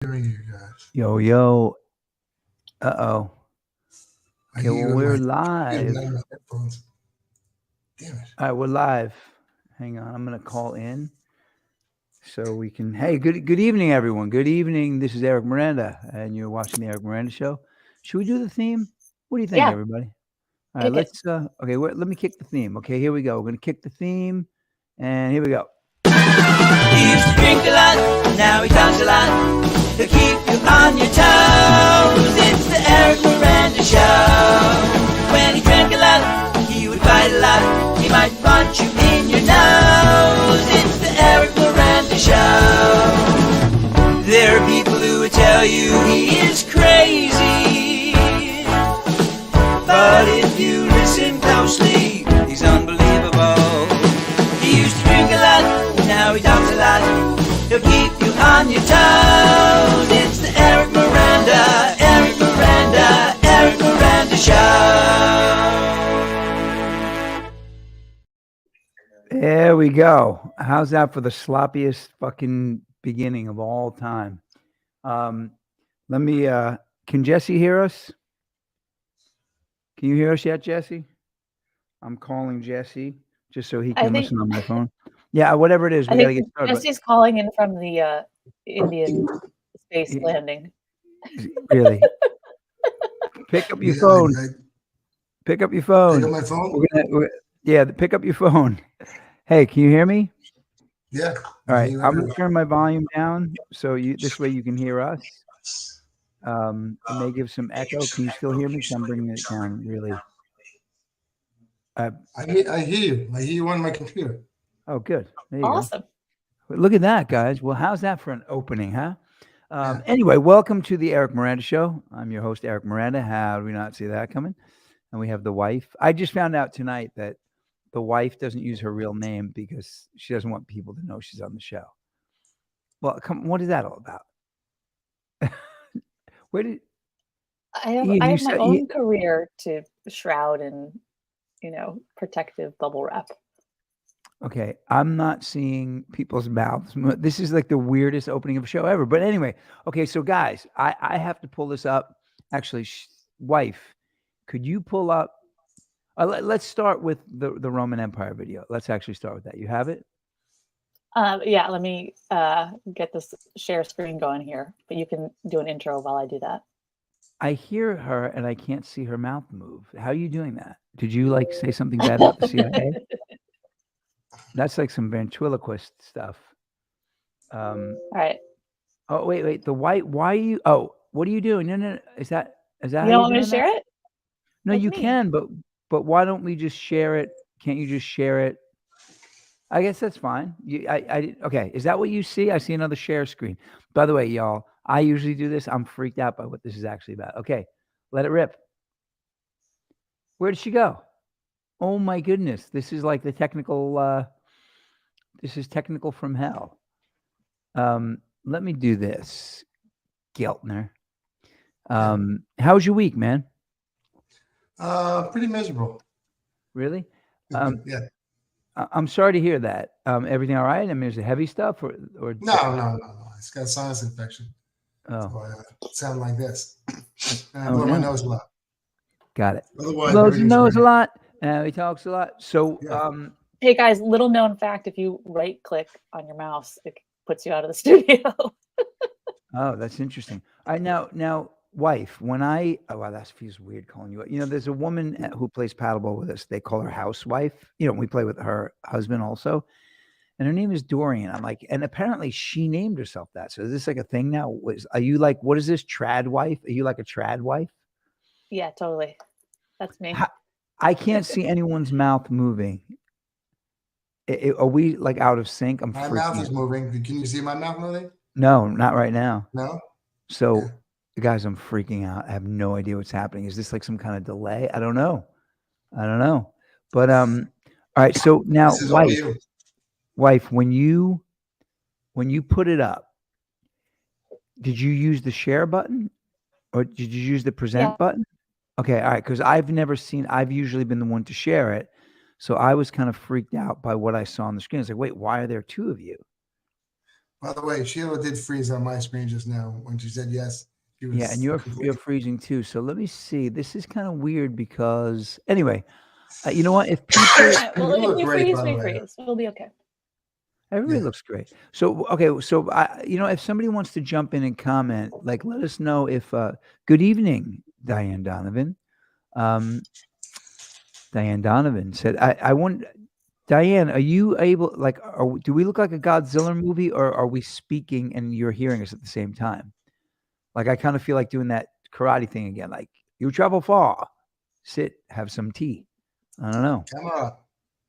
Hearing you guys. Yo. Uh-oh. I Okay, hear well, you in we're my ear, live. not in my headphones. Damn it. All right, we're live. Hang on, I'm going to call in so we can. Hey, good evening, everyone. Good evening. This is Eric Miranda, and you're watching the Eric Miranda Show. Should we do the theme? What do you think, Yeah, everybody? All right, kick it. let's. Okay, let me kick the theme. Okay, here we go. We're going to kick the theme, and here we go. He used to drink a lot, now he talks a lot. He'll keep you on your toes. It's the Eric Miranda Show. When he drank a lot, he would fight a lot. He might punch you in your nose. It's the Eric Miranda Show. There are people who would tell you he is crazy, but if you listen closely, he's unbelievable. He used to drink a lot, now he talks a lot. He'll keep you on your toes. It's the Eric Miranda, Eric Miranda, Eric Miranda Show. There we go. How's that for the sloppiest fucking beginning of all time? Let me. Can Jesse hear us? Can you hear us yet, Jesse? I'm calling Jesse just so he I can think listen on my phone. Yeah, whatever it is, I we got to think get started. Jesse's calling in from the Indian space Yeah. landing. Really, pick up your Yeah, phone. I Pick up your pick phone. up my phone. Pick up your phone. Hey, can you hear me? Yeah. All I right, hear you I'm gonna everywhere. turn my volume down so this way you can hear us. It may give some echo. Can you still hear me? 'Cause I'm bringing it down really. Uh, I hear you. I hear you on my computer. oh, good. There you go. Awesome. Look at that, guys. Well, how's that for an opening, huh? Yeah. Anyway, welcome to the Eric Miranda Show. I'm your host, Eric Miranda. How did we not see that coming? And we have the wife. I just found out tonight that the wife doesn't use her real name because she doesn't want people to know she's on the show. Well, what is that all about? Where did Eve? I You have my said own career to shroud in, protective bubble wrap. okay. I'm not seeing people's mouths. This is like the weirdest opening of a show ever. But anyway, okay. So guys, I have to pull this up. Actually, wife, could you pull up? Let's start with the Roman Empire video. Let's actually start with that. You have it? Yeah, let me get this share screen going here, but you can do an intro while I do that. I hear her and I can't see her mouth move. How are you doing that? Did you like say something bad about the CIA? That's like some ventriloquist stuff. All right. Oh wait. The white. Why are you? Oh, what are you doing? No. Is that You how don't you're want me to doing that? share it? No, Like you me. can, but why don't we just share it? Can't you just share it? I guess that's fine. Okay. Is that what you see? I see another share screen. By the way, y'all, I usually do this. I'm freaked out by what this is actually about. Okay, let it rip. Where did she go? Oh my goodness, this is like the technical. This is technical from hell. Let me do this, Geltner. How was your week, man? Pretty miserable. Really? Yeah. I'm sorry to hear that. Everything all right? I mean, is it heavy stuff or No. It's got a sinus infection. Oh, So I sound like this. And I oh blow my no, nose a lot. got it. Otherwise, Blows his everything's nose a great. lot. He talks a lot. So, Yeah. Hey guys, little known fact: if you right click on your mouse, it puts you out of the studio. oh, that's interesting. All right, now, wife. When wow, that feels weird calling you. There's a woman who plays paddleball with us. They call her housewife. We play with her husband also, and her name is Dorian. I'm like, and apparently she named herself that. So is this like a thing now? Are you like, what is this trad wife? Are you like a trad wife? Yeah, totally. That's me. I can't see anyone's mouth moving. Are we like out of sync? I'm My freaking mouth out. is moving. Can you see my mouth moving? No, not right now. No? So, Yeah. guys, I'm freaking out. I have no idea what's happening. Is this like some kind of delay? I don't know. But all right. So now, This is all you. wife, when you put it up, did you use the share button or did you use the present Yeah. button? Okay, all right. Because I've never seen. I've usually been the one to share it, so I was kind of freaked out by what I saw on the screen. It's like, wait, why are there two of you? By the way, Sheila did freeze on my screen just now when she said yes. She was Yeah, and you're freezing too. So let me see. This is kind of weird because anyway, you know what? If people, Well, You look if we great, freeze, by the we way. freeze. We'll be okay. everybody Yeah. looks great. So okay, so if somebody wants to jump in and comment, like let us know if. Good evening, Diane Donovan. Diane Donovan said, "I want." Diane, are you able? Like, do we look like a Godzilla movie, or are we speaking and you're hearing us at the same time? Like, I kind of feel like doing that karate thing again. Like, you travel far, sit, have some tea. I don't know. Come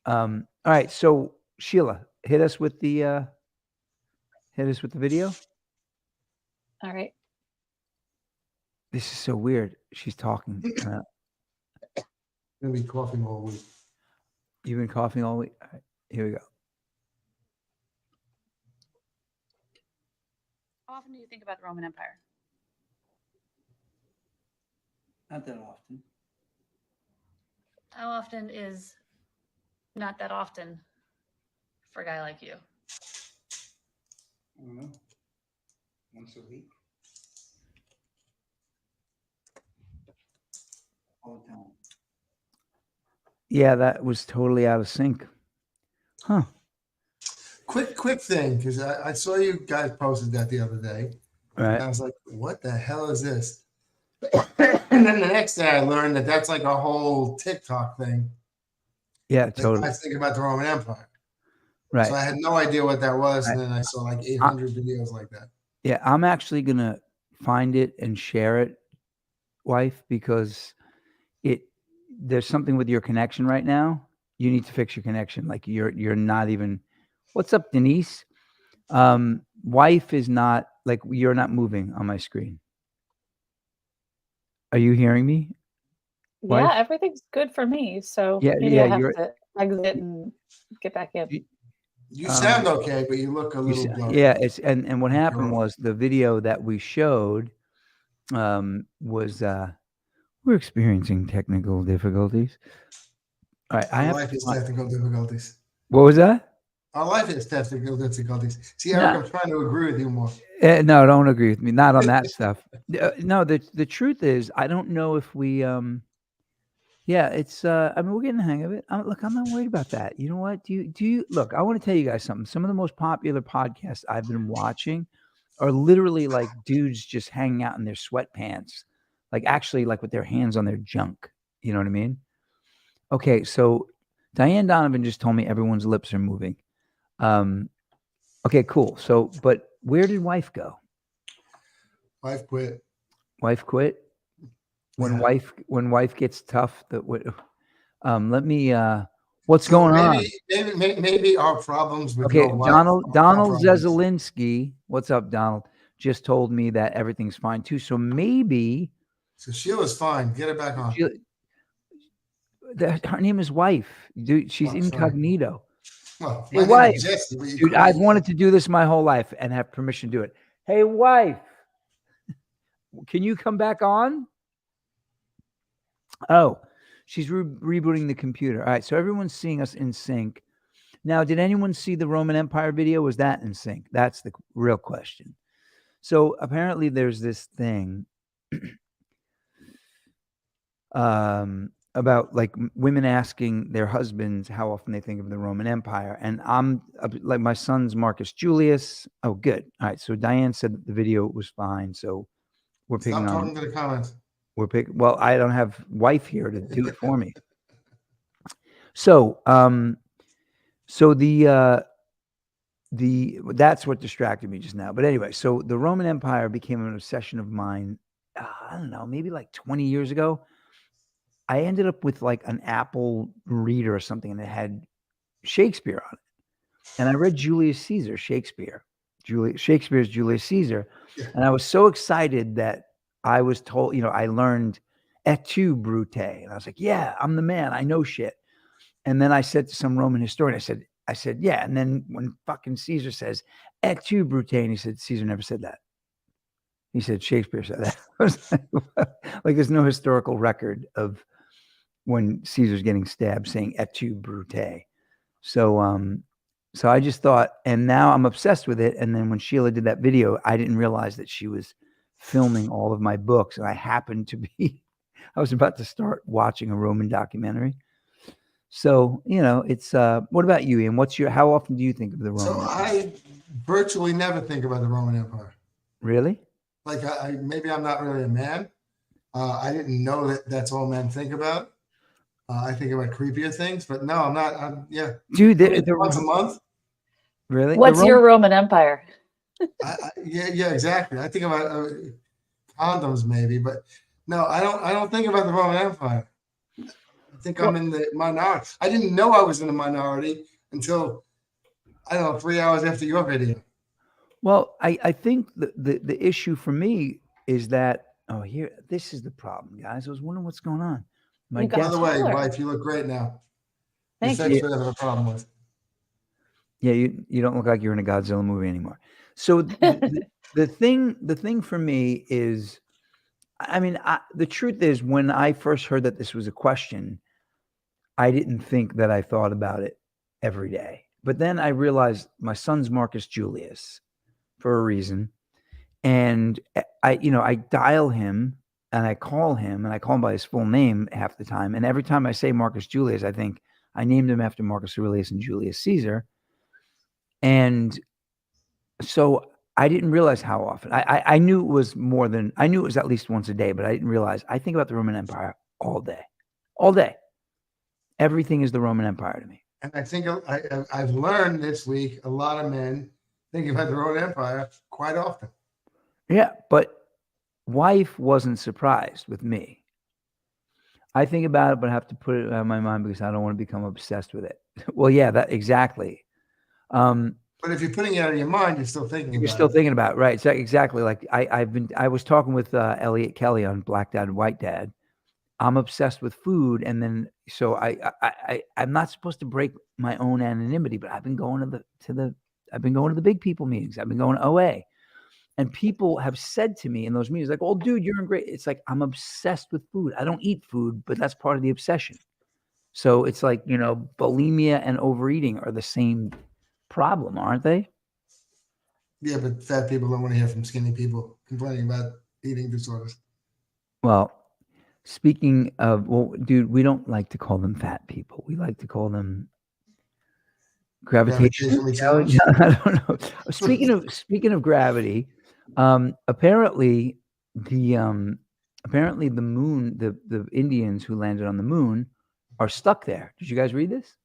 on. All right. So Sheila, hit us with the video. All right. This is so weird. She's talking. I'm gonna be coughing all week. You've been coughing all week. All right, here we go. How often do you think about the Roman Empire? Not that often. How often is not that often for a guy like you? I don't know. Once a week. All the time. Yeah, that was totally out of sync. Huh. Quick thing, because I saw you guys posted that the other day. All And right. I was like, what the hell is this? And then the next day I learned that that's like a whole TikTok thing. Yeah, Like, totally. I think about the Roman Empire. Right. So I had no idea what that was. Right. And then I saw like 800 videos like that. Yeah, I'm actually gonna find it and share it, wife, because there's something with your connection right now. You need to fix your connection. Like you're not even. What's up, Denise? Wife is not like you're not moving on my screen. Are you hearing me? Yeah, Wife? everything's good for me. So Yeah, maybe yeah, I have you're- to exit and get back in. You sound okay, but you look a You little sa- blurry. yeah, it's and what happened You're- was the video that we showed was we're experiencing technical difficulties. All right, I Our have life is technical difficulties. what was that? Our life is technical difficulties. See, No. Eric, I'm trying to agree with you more. No, don't agree with me. Not on that stuff. No, the truth is, I don't know if we. Yeah, it's. I mean, we're getting the hang of it. Look, I'm not worried about that. You know what? Do you look? I want to tell you guys something. Some of the most popular podcasts I've been watching are literally like dudes just hanging out in their sweatpants, like actually like with their hands on their junk. You know what I mean? Okay, so Diane Donovan just told me everyone's lips are moving. Okay, cool. So, but where did wife go? Wife quit. Wife quit. When Yeah. wife gets tough, let me. What's going on? Maybe our problems with Okay, your wife. Donald are Donald problems. Zezelinski. What's up, Donald? Just told me that everything's fine too. So maybe So Sheila's fine. Get her back on. her name is wife. Dude, she's Oh, sorry. incognito. Well, Hey, my name wife. is Jesse, but you Dude, call me- I've wanted to do this my whole life and have permission to do it. Hey, wife, can you come back on? Oh, she's rebooting the computer. All right, so everyone's seeing us in sync. Now, did anyone see the Roman Empire video? Was that in sync? That's the real question. So apparently there's this thing about like women asking their husbands how often they think of the Roman Empire. And I'm like, my son's Marcus Julius. Oh, good. All right. So Diane said that the video was fine. So we're picking Stop on. talking to the comments. Well, I don't have wife here to do it for me. So, so the that's what distracted me just now. But anyway, so the Roman Empire became an obsession of mine. I don't know, maybe like 20 years ago. I ended up with like an Apple reader or something, and it had Shakespeare on it. And I read Julius Caesar, Shakespeare's Julius Caesar. Yeah. And I was so excited that I was told, I learned et tu, Brute. And I was like, yeah, I'm the man. I know shit. And then I said to some Roman historian, I said, yeah. And then when fucking Caesar says et tu, Brute, and he said, Caesar never said that. He said, Shakespeare said that. I was like, there's no historical record of when Caesar's getting stabbed saying et tu, Brute. So, So I just thought, and now I'm obsessed with it. And then when Sheila did that video, I didn't realize that she was filming all of my books. And I happened to be, I was about to start watching a Roman documentary. So, it's, what about you, Ian? How often do you think of the So Roman Empire? I virtually never think about the Roman Empire. Really? Like maybe I'm not really a man. I didn't know that that's all men think about. I think about creepier things, but no, I'm not. Yeah, Dude, once a month. Really? What's your Roman Empire? Yeah, exactly. I think about condoms maybe, but no, I don't think about the Roman Empire. I think I'm in the minority. I didn't know I was in the minority until, I don't know, 3 hours after your video. Well, I think the issue for me is that, this is the problem, guys. I was wondering what's going on. You got By the way, taller. wife, you look great now. Thank You fixed whatever the problem was. Yeah, you don't look like you're in a Godzilla movie anymore. So the thing for me is, I mean, the truth is, when I first heard that this was a question, I didn't think that I thought about it every day. But then I realized my son's Marcus Julius for a reason. And I dial him and I call him by his full name half the time. And every time I say Marcus Julius, I think I named him after Marcus Aurelius and Julius Caesar. And so I didn't realize how often. I knew it was I knew it was at least once a day, but I didn't realize I think about the Roman Empire all day. All day. Everything is the Roman Empire to me. And I think I've learned this week, a lot of men think about the Roman Empire quite often. Yeah, but wife wasn't surprised with me. I think about it, but I have to put it out of my mind because I don't want to become obsessed with it. Well, yeah, that exactly. But if you're putting it out of your mind, you're still thinking about it. You're still thinking about it, right? It's exactly like I was talking with Elliot Kelly on Black Dad and White Dad. I'm obsessed with food, and then so I'm not supposed to break my own anonymity, but I've been going to the big people meetings. I've been going to OA. And people have said to me in those meetings, like, "Oh, dude, you're in great." It's like I'm obsessed with food. I don't eat food, but that's part of the obsession. So it's like, bulimia and overeating are the same problem, aren't they? Yeah, but fat people don't want to hear from skinny people complaining about eating disorders. Well, speaking of, dude, we don't like to call them fat people. We like to call them gravitationally challenged. I don't know. Speaking of gravity, apparently the moon, the Indians who landed on the moon are stuck there. Did you guys read this?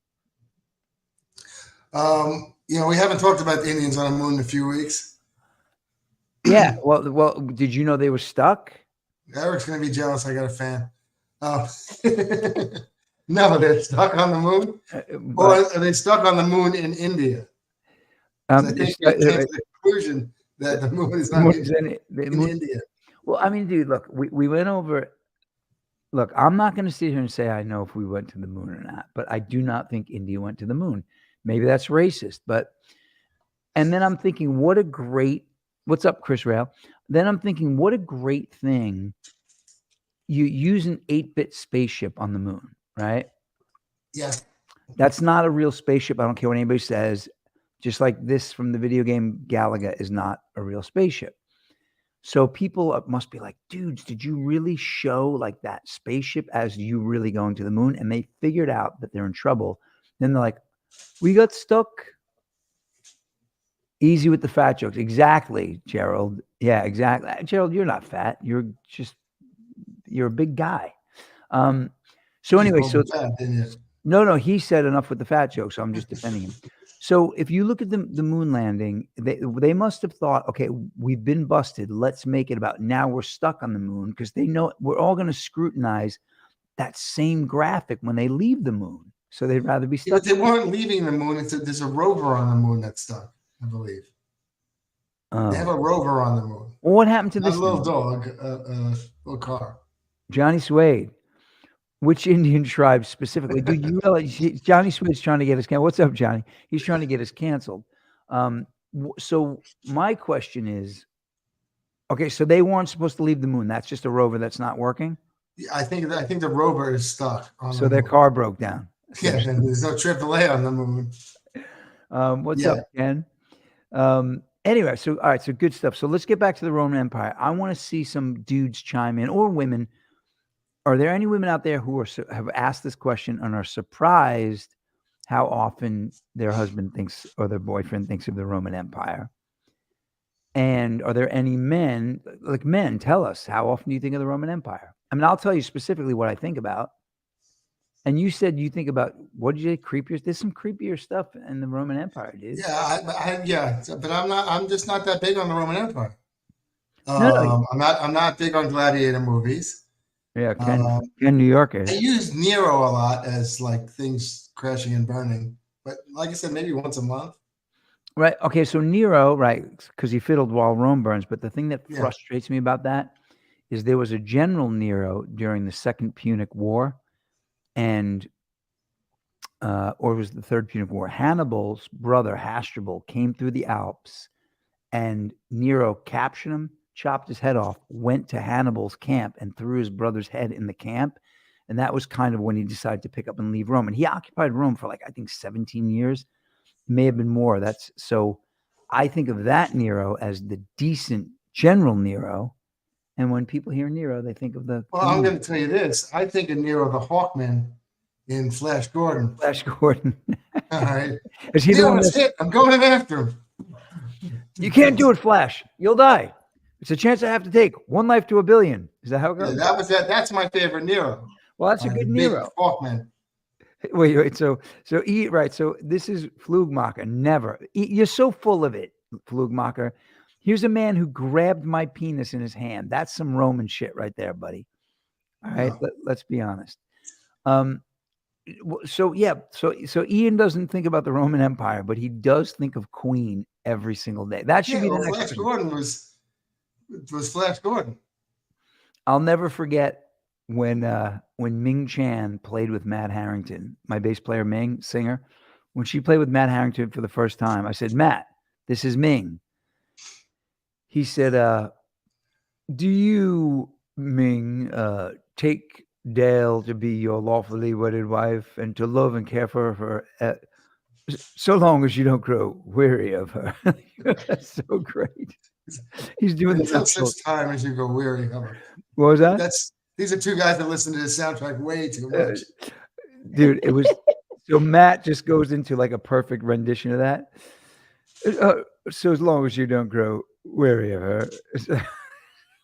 We haven't talked about the Indians on the moon in a few weeks. Yeah. Well, did you know they were stuck? Eric's going to be jealous. I got a fan. No, they're stuck on the moon. Or are they stuck on the moon in India? I think they came to the conclusion that the moon is not in India. Well, I mean, dude, look, we went over. Look, I'm not going to sit here and say I know if we went to the moon or not, but I do not think India went to the moon. Maybe that's racist, and then I'm thinking, what's up, Chris Rail? Then I'm thinking, what a great thing. You use an 8-bit spaceship on the moon, right? Yes. That's not a real spaceship. I don't care what anybody says. Just like this from the video game Galaga is not a real spaceship. So people must be like, dudes, did you really show like that spaceship as you really going to the moon? And they figured out that they're in trouble. Then they're like, we got stuck. Easy with the fat jokes. Exactly, Gerald. Yeah, exactly. Gerald, you're not fat. You're a big guy. So anyway, no, he said enough with the fat joke, so I'm just defending him. So if you look at the moon landing, they must have thought, okay, we've been busted. Let's make it about now we're stuck on the moon because they know we're all going to scrutinize that same graphic when they leave the moon. So they'd rather be stuck. Yeah, but they weren't leaving the moon. There's a rover on the moon that's stuck, I believe. They have a rover on the moon. Well, what happened to this little dog, little car? Johnny Suede. Which Indian tribe specifically? Dude, you realize Johnny Suede's trying to get us canceled. What's up, Johnny? He's trying to get us canceled. So my question is, okay, so they weren't supposed to leave the moon. That's just a rover that's not working? I think the rover is stuck. So their car broke down. Yeah, and there's no AAA on the moon. What's up, Ken? Anyway, so all right, so good stuff. So let's get back to the Roman Empire. I want to see some dudes chime in, or women. Are there any women out there who have asked this question and are surprised how often their husband thinks or their boyfriend thinks of the Roman Empire? And are there any men, like men, tell us, how often do you think of the Roman Empire? I mean, I'll tell you specifically what I think about. And you said you think about, what did you say, creepier? There's some creepier stuff in the Roman Empire, dude. Yeah, but I'm just not that big on the Roman Empire. No. I'm not big on gladiator movies. Yeah, Ken New York is. I use Nero a lot as like things crashing and burning, but like I said, maybe once a month. Right. Okay. So Nero, right, because he fiddled while Rome burns. But the thing that frustrates me about that is there was a general Nero during the Second Punic War, and or it was the Third Punic War. Hannibal's brother Hasdrubal came through the Alps, and Nero captured him, chopped his head off, went to Hannibal's camp and threw his brother's head in the camp. And that was kind of when he decided to pick up and leave Rome. And he occupied Rome for I think 17 years. May have been more. So I think of that Nero as the decent general Nero. And when people hear Nero, they think of the... Well, I'm going to tell you this. I think of Nero the Hawkman in Flash Gordon. Flash Gordon. All right. Is he the one that's it. I'm going after him. You can't do it, Flash. You'll die. It's a chance I have to take. 1 life to 1 billion. Is that how it goes? Yeah, that's my favorite Nero. Well, that's a good Nero. Hawkman. Wait. So right. So this is Flugmacher. Never. You're so full of it, Flugmacher. Here's a man who grabbed my penis in his hand. That's some Roman shit right there, buddy. All right. Yeah. Let's be honest. So Ian doesn't think about the Roman Empire, but he does think of Queen every single day. That should be the next Flash Gordon was Flash Gordon. I'll never forget when Ming Chan played with Matt Harrington, my bass player Ming, singer. When she played with Matt Harrington for the first time, I said, "Matt, this is Ming." He said, "Do you, Ming, take Dale to be your lawfully wedded wife and to love and care for her so long as you don't grow weary of her?" That's so great. He's doing until such time as you go weary of her. What was that? These are two guys that listen to this soundtrack way too much. Dude, it was so Matt just goes into a perfect rendition of that. So as long as you don't grow weary of her.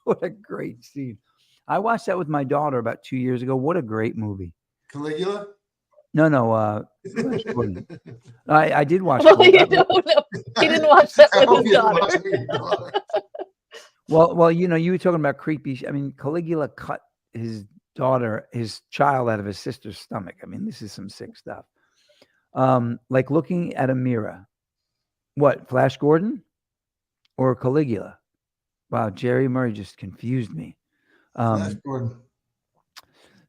What a great scene. I watched that with my daughter about 2 years ago. What a great movie. Caligula? No. I did watch Well, you don't know. He didn't watch that with his daughter. Well, you were talking about creepy. I mean, Caligula cut his child out of his sister's stomach. I mean, this is some sick stuff. Like looking at a mirror. What, Flash Gordon or Caligula? Wow, Jerry Murray just confused me. Flash Gordon.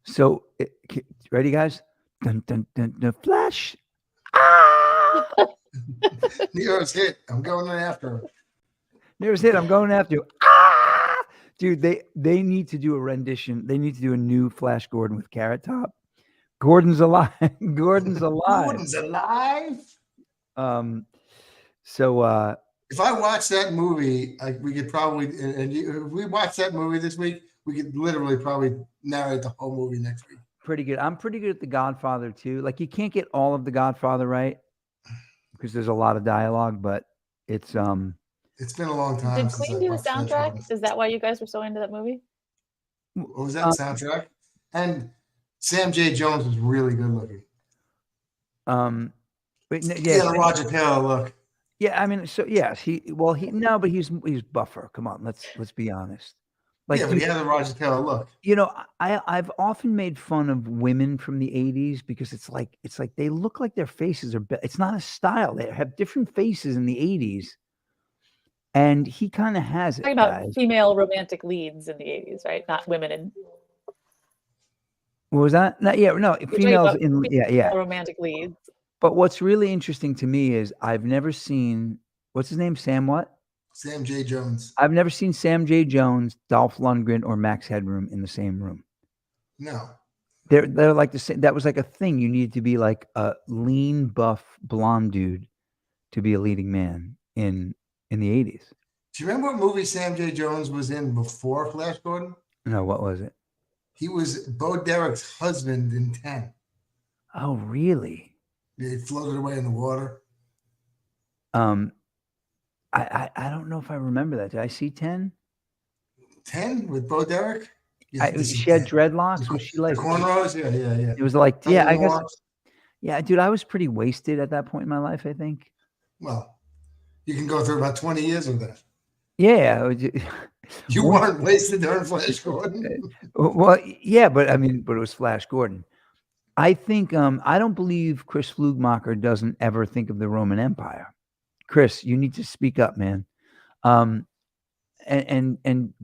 So, ready, guys? Dun, dun, dun, dun, Flash. Ah! Nero's hit. I'm going after him. Nero's hit. I'm going after you. Ah! Dude, they need to do a rendition. They need to do a new Flash Gordon with Carrot Top. Gordon's alive. Gordon's alive. Gordon's alive. So if I watch that movie, we could probably, if we watch that movie this week, we could literally probably narrate the whole movie next week. Pretty good. I'm pretty good at The Godfather too. You can't get all of The Godfather right because there's a lot of dialogue, but it's been a long time. Did Queen do the soundtrack? Is that why you guys were so into that movie? What was that soundtrack? And Sam J. Jones was really good looking. He had a Roger Taylor look. Yeah, I mean, so yes, but he's buffer. Come on, let's be honest. But he had a Roger Taylor look. I've often made fun of women from the 80s because it's like they look like their faces are it's not a style. They have different faces in the 80s. And he kind of has it. Talking about female romantic leads in the 80s, right? Not women in. What was that? Females in romantic leads. But what's really interesting to me is I've never seen, what's his name? Sam what? Sam J. Jones. I've never seen Sam J. Jones, Dolph Lundgren, or Max Headroom in the same room. No. They're like the same. That was like a thing. You needed to be like a lean, buff, blonde dude to be a leading man in the 80s. Do you remember what movie Sam J. Jones was in before Flash Gordon? No, what was it? He was Bo Derek's husband in 10. Oh, really? He floated away in the water. I don't know if I remember that. Did I see 10? 10 with Bo Derek? Yeah, this is She had 10. dreadlocks. Was she like The cornrows? Yeah. It was like, yeah, I guess. More. Yeah, dude, I was pretty wasted at that point in my life, I think. Well, you can go through about 20 years of that. Yeah. You weren't wasted during Flash Gordon. Well, yeah, but it was Flash Gordon. I think I don't believe Chris Flugmacher doesn't ever think of the Roman Empire. Chris, you need to speak up, man. And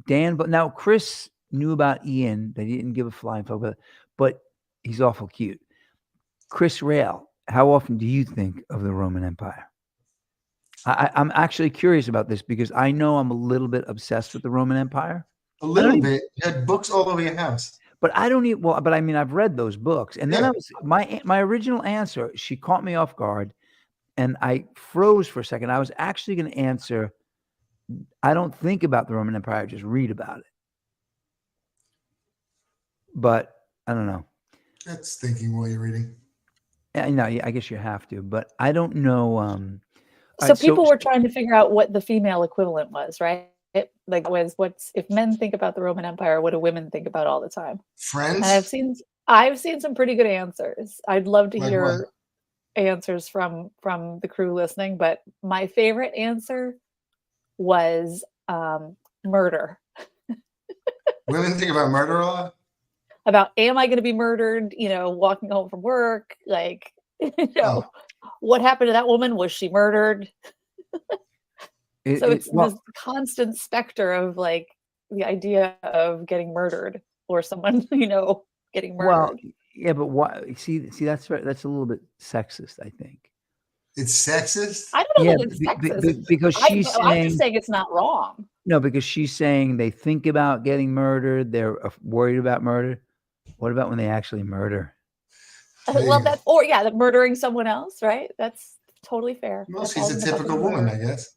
Dan, but now Chris knew about Ian. They didn't give a flying fuck, but he's awful cute. Chris Rail, how often do you think of the Roman Empire? I'm actually curious about this because I know I'm a little bit obsessed with the Roman Empire. A little bit. You had books all over your house. But I don't even, well, but I've read those books. And then Yeah. I was, my original answer, she caught me off guard and I froze for a second. I was actually going to answer, I don't think about the Roman Empire, I just read about it. But I don't know. That's thinking while you're reading. I know, I guess you have to, but I don't know. So people were trying to figure out what the female equivalent was, right? If men think about the Roman Empire, what do women think about all the time? Friends? And I've seen some pretty good answers. I'd love to Like hear answers from the crew listening, but my favorite answer was murder. Women think about murder a lot? About, am I going to be murdered? Walking home from work, what happened to that woman? Was she murdered? It's this constant specter of like the idea of getting murdered or someone, getting murdered. Well, yeah, but why? See, that's a little bit sexist, I think. It's sexist? I don't know that it's sexist. Because I'm just saying it's not wrong. No, because she's saying they think about getting murdered. They're worried about murder. What about when they actually murder? Well, that murdering someone else, right? That's totally fair. Well, she's a typical woman, I guess.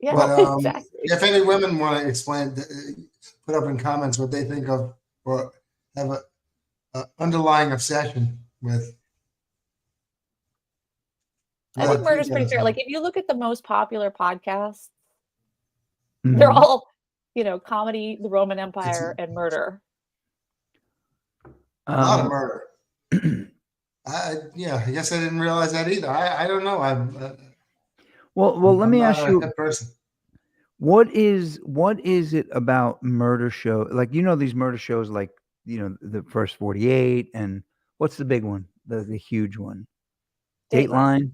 Yeah, but, exactly. If any women want to explain, put up in comments what they think of or have a underlying obsession with. I think murder's pretty fair. Like if you look at the most popular podcasts, they're all, comedy, the Roman Empire, and murder. A lot of murder. I guess I didn't realize that either. I don't know. Well, let me ask you. Person. What is it about murder show? Like, these murder shows, like, the First 48 and what's the big one? The huge one. Dateline.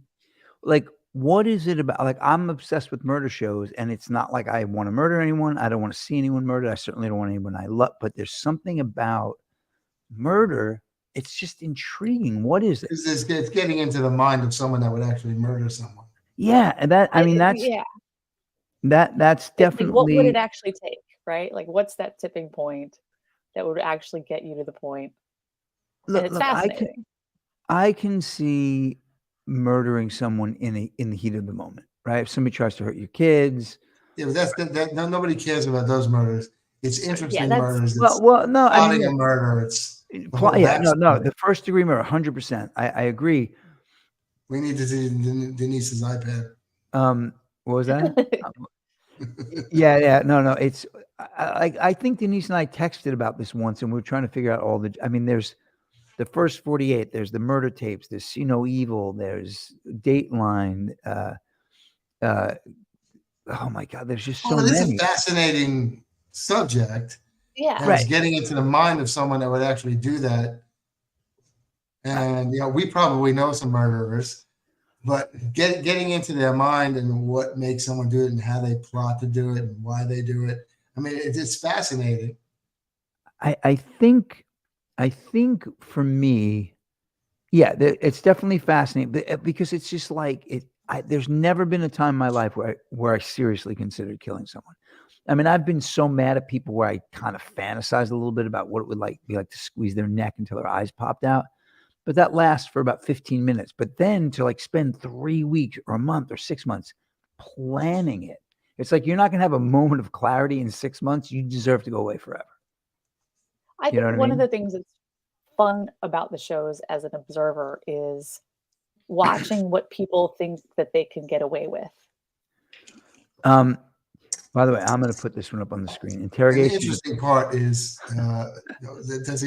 Like, what is it about? Like, I'm obsessed with murder shows and it's not like I want to murder anyone. I don't want to see anyone murdered. I certainly don't want anyone I love, but there's something about murder. It's just intriguing. What is it? It's getting into the mind of someone that would actually murder someone. Yeah. And that's definitely like, what would it actually take, right? Like what's that tipping point that would actually get you to the point? Look, and it's fascinating. I can see murdering someone in the heat of the moment, right? If somebody tries to hurt your kids. Yeah, but nobody cares about those murders. It's interesting murders. Well, no, plotting a murder. It's the first degree murder, 100%. I agree. We need to see Denise's iPad. What was that? Yeah. No. It's I think Denise and I texted about this once, and we were trying to figure out all the. There's the First 48. There's the murder tapes. There's See No Evil. There's Dateline. Oh my God, there's just so many. It's a fascinating subject. Yeah, right. It's getting into the mind of someone that would actually do that. And we probably know some murderers. But getting into their mind and what makes someone do it and how they plot to do it and why they do it. It's fascinating. I think for me, it's definitely fascinating because it's just like there's never been a time in my life where I seriously considered killing someone. I've been so mad at people where I kind of fantasized a little bit about what it would be like to squeeze their neck until their eyes popped out. but that lasts for about 15 minutes. But then to like spend 3 weeks or a month or 6 months planning it, it's like you're not going to have a moment of clarity in 6 months. You deserve to go away forever. I You think know what I one of mean? the things that's fun about the shows as an observer is watching what people think that they can get away with. By the way, I'm going to put this one up on the screen. And the Interrogation. interesting part is, exactly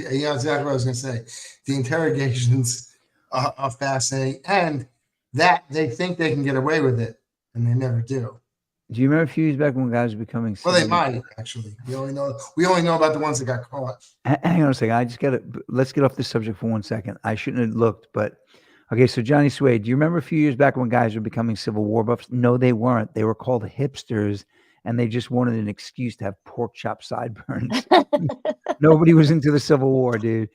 what I was going to say. The interrogations are fascinating, and that they think they can get away with it, and they never do. Do you remember a few years back when guys were becoming? Well, they might actually. We only know about the ones that got caught. Hang on a second. I just got to. Let's get off this subject for 1 second. I shouldn't have looked, but okay. So Johnny Sway, do you remember a few years back when guys were becoming Civil War buffs? No, they weren't. They were called hipsters, and they just wanted an excuse to have pork chop sideburns. Nobody was into the Civil War, dude.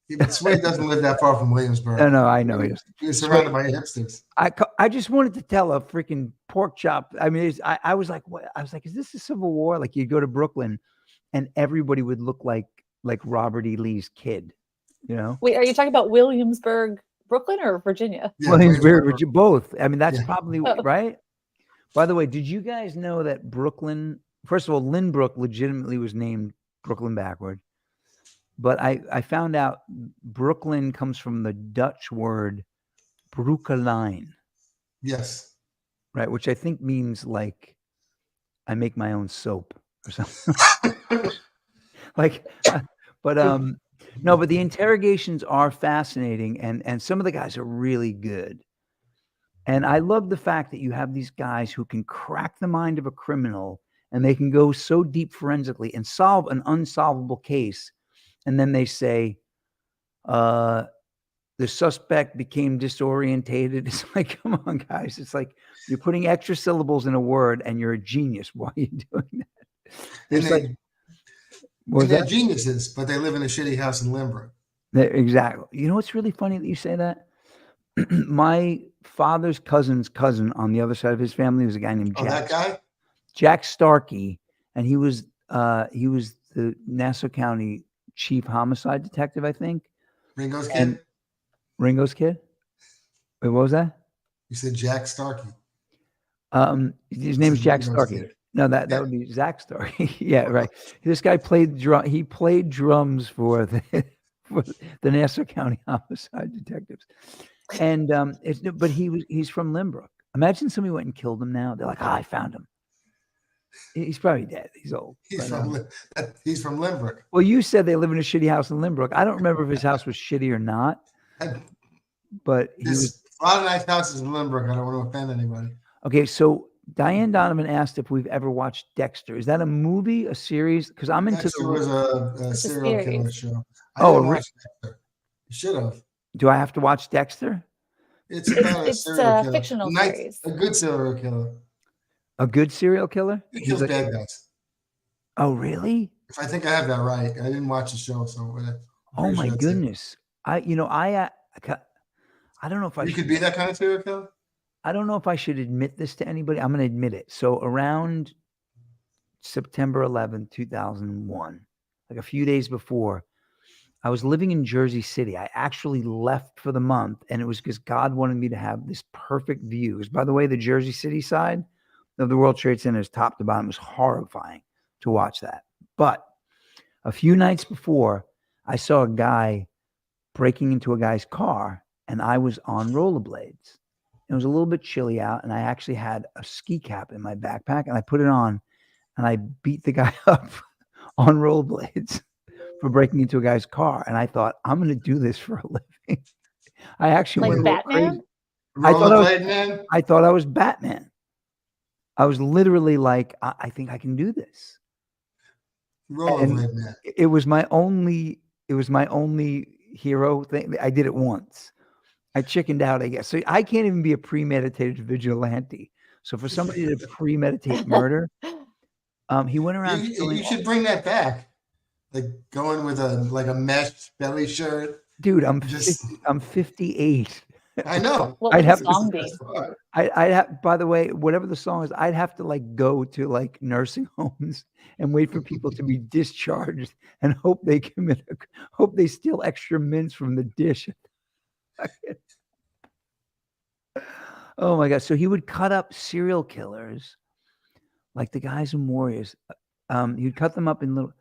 Yeah, but Sway doesn't live that far from Williamsburg. No, I know he does. He was surrounded by hipsters. I just wanted to tell a freaking pork chop. I mean, I was like, what? I was like, is this a Civil War? Like you'd go to Brooklyn, and everybody would look like Robert E. Lee's kid, you know? Wait, are you talking about Williamsburg, Brooklyn, or Virginia? Yeah, Williamsburg, both. I mean, that's Yeah. probably right. By the way, did you guys know that Brooklyn? First of all, Lynbrook legitimately was named Brooklyn backward. But I found out Brooklyn comes from the Dutch word Broekelein, Yes. right? Which I think means like I make my own soap or something. Like, but no, but the interrogations are fascinating, and some of the guys are really good. And I love the fact that you have these guys who can crack the mind of a criminal, and they can go so deep forensically and solve an unsolvable case. And then they say, the suspect became disorientated. It's like, come on, guys. It's like you're putting extra syllables in a word and you're a genius. Why are you doing that? It's like, they're geniuses, but they live in a shitty house in Limerick. Exactly. You know what's really funny that you say that? My father's cousin's cousin on the other side of his family was a guy named Jack. Oh, that guy? Jack Starkey. And he was the Nassau County chief homicide detective, I think. Ringo's kid? And Ringo's kid? Wait, what was that? You said Jack Starkey. His name is Jack Ringo's Starkey. kid. No, that would be Zach Starkey. Yeah, right. This guy played drum. He played drums for the Nassau County homicide detectives. And but he's from Lynbrook. Imagine somebody went and killed him now. They're like, I found him. He's probably dead. He's old. He's from Limerick. Well, you said they live in a shitty house in Lynbrook. I don't remember if his house was shitty or not. But he was. A lot of nice houses in Limerick. I don't want to offend anybody. Okay, so Diane Donovan asked if we've ever watched Dexter. Is that a movie, a series? Because I'm into Dexter was a serial killer show. I Oh, didn't watch Dexter. You should have. Do I have to watch Dexter? It's about It's serial a killer. fictional series. A good serial killer. A good serial killer? He kills bad guys. Oh, really? If I think I have that right, I didn't watch the show, so. Oh my goodness! I don't know if I You should, could be that kind of serial killer. I don't know if I should admit this to anybody. I'm going to admit it. So around September 11, 2001, like a few days before, I was living in Jersey City. I actually left for the month, and it was because God wanted me to have this perfect view. Because, by the way, the Jersey City side of the World Trade Center is top to bottom. It was horrifying to watch that. But a few nights before, I saw a guy breaking into a guy's car, and I was on rollerblades. It was a little bit chilly out, and I actually had a ski cap in my backpack, and I put it on, and I beat the guy up on rollerblades for breaking into a guy's car. And I thought, I'm going to do this for a living. I actually Like went a little Batman? crazy. I thought I was Batman. I was literally like, I think I can do this. Rollerblade man. It was my only hero thing. I did it once. I chickened out, I guess. So I can't even be a premeditated vigilante. So for somebody to premeditate murder, he went around. You should bring that back. Like going with a mesh belly shirt. Dude, I'm 58. I know. What I'd would have the to- song be? I'd have, by the way, whatever the song is, I'd have to like go to like nursing homes and wait for people to be discharged and hope they steal extra mints from the dish Oh my God. So he would cut up serial killers, like the guys in Warriors. He'd cut them up in little,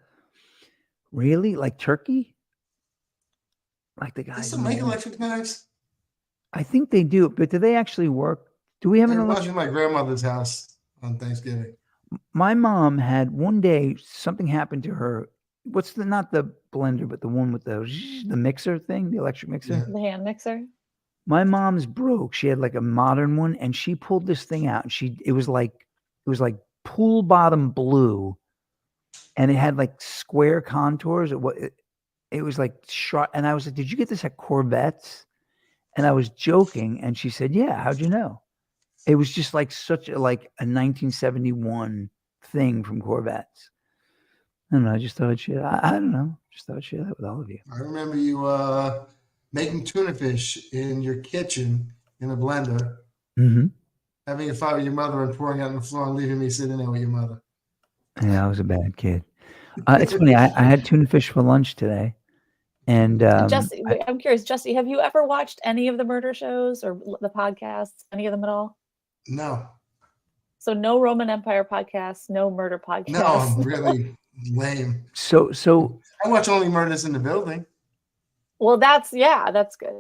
really? Like turkey? Like the They guys still in make Warriors. electric knives. I think they do, but do they actually work? Do we have I an was electric? in my grandmother's house on Thanksgiving. My mom had one day something happened to her. What's the, not the blender, but the one with the mixer thing, the electric mixer? Yeah. The hand mixer. My mom's broke. She had like a modern one, and she pulled this thing out, and it was like pool bottom blue, and it had like square contours. It was like sharp, and I was like, "Did you get this at Corvette's?" And I was joking, and she said, "Yeah, how'd you know?" It was just like such a 1971 thing from Corvette's. I don't know. I just thought I'd share. I don't know. Just thought I'd share that with all of you. I remember you making tuna fish in your kitchen in a blender, Mm-hmm. having a fight with your mother and pouring out on the floor and leaving me sitting there with your mother. Yeah, I was a bad kid. It's funny. I had tuna fish for lunch today, and Jesse, I'm curious, Jesse, have you ever watched any of the murder shows or the podcasts? Any of them at all? No, So no Roman Empire podcasts, no murder podcasts. no, I'm really lame. so I watch only Murders in the Building. Well, that's good.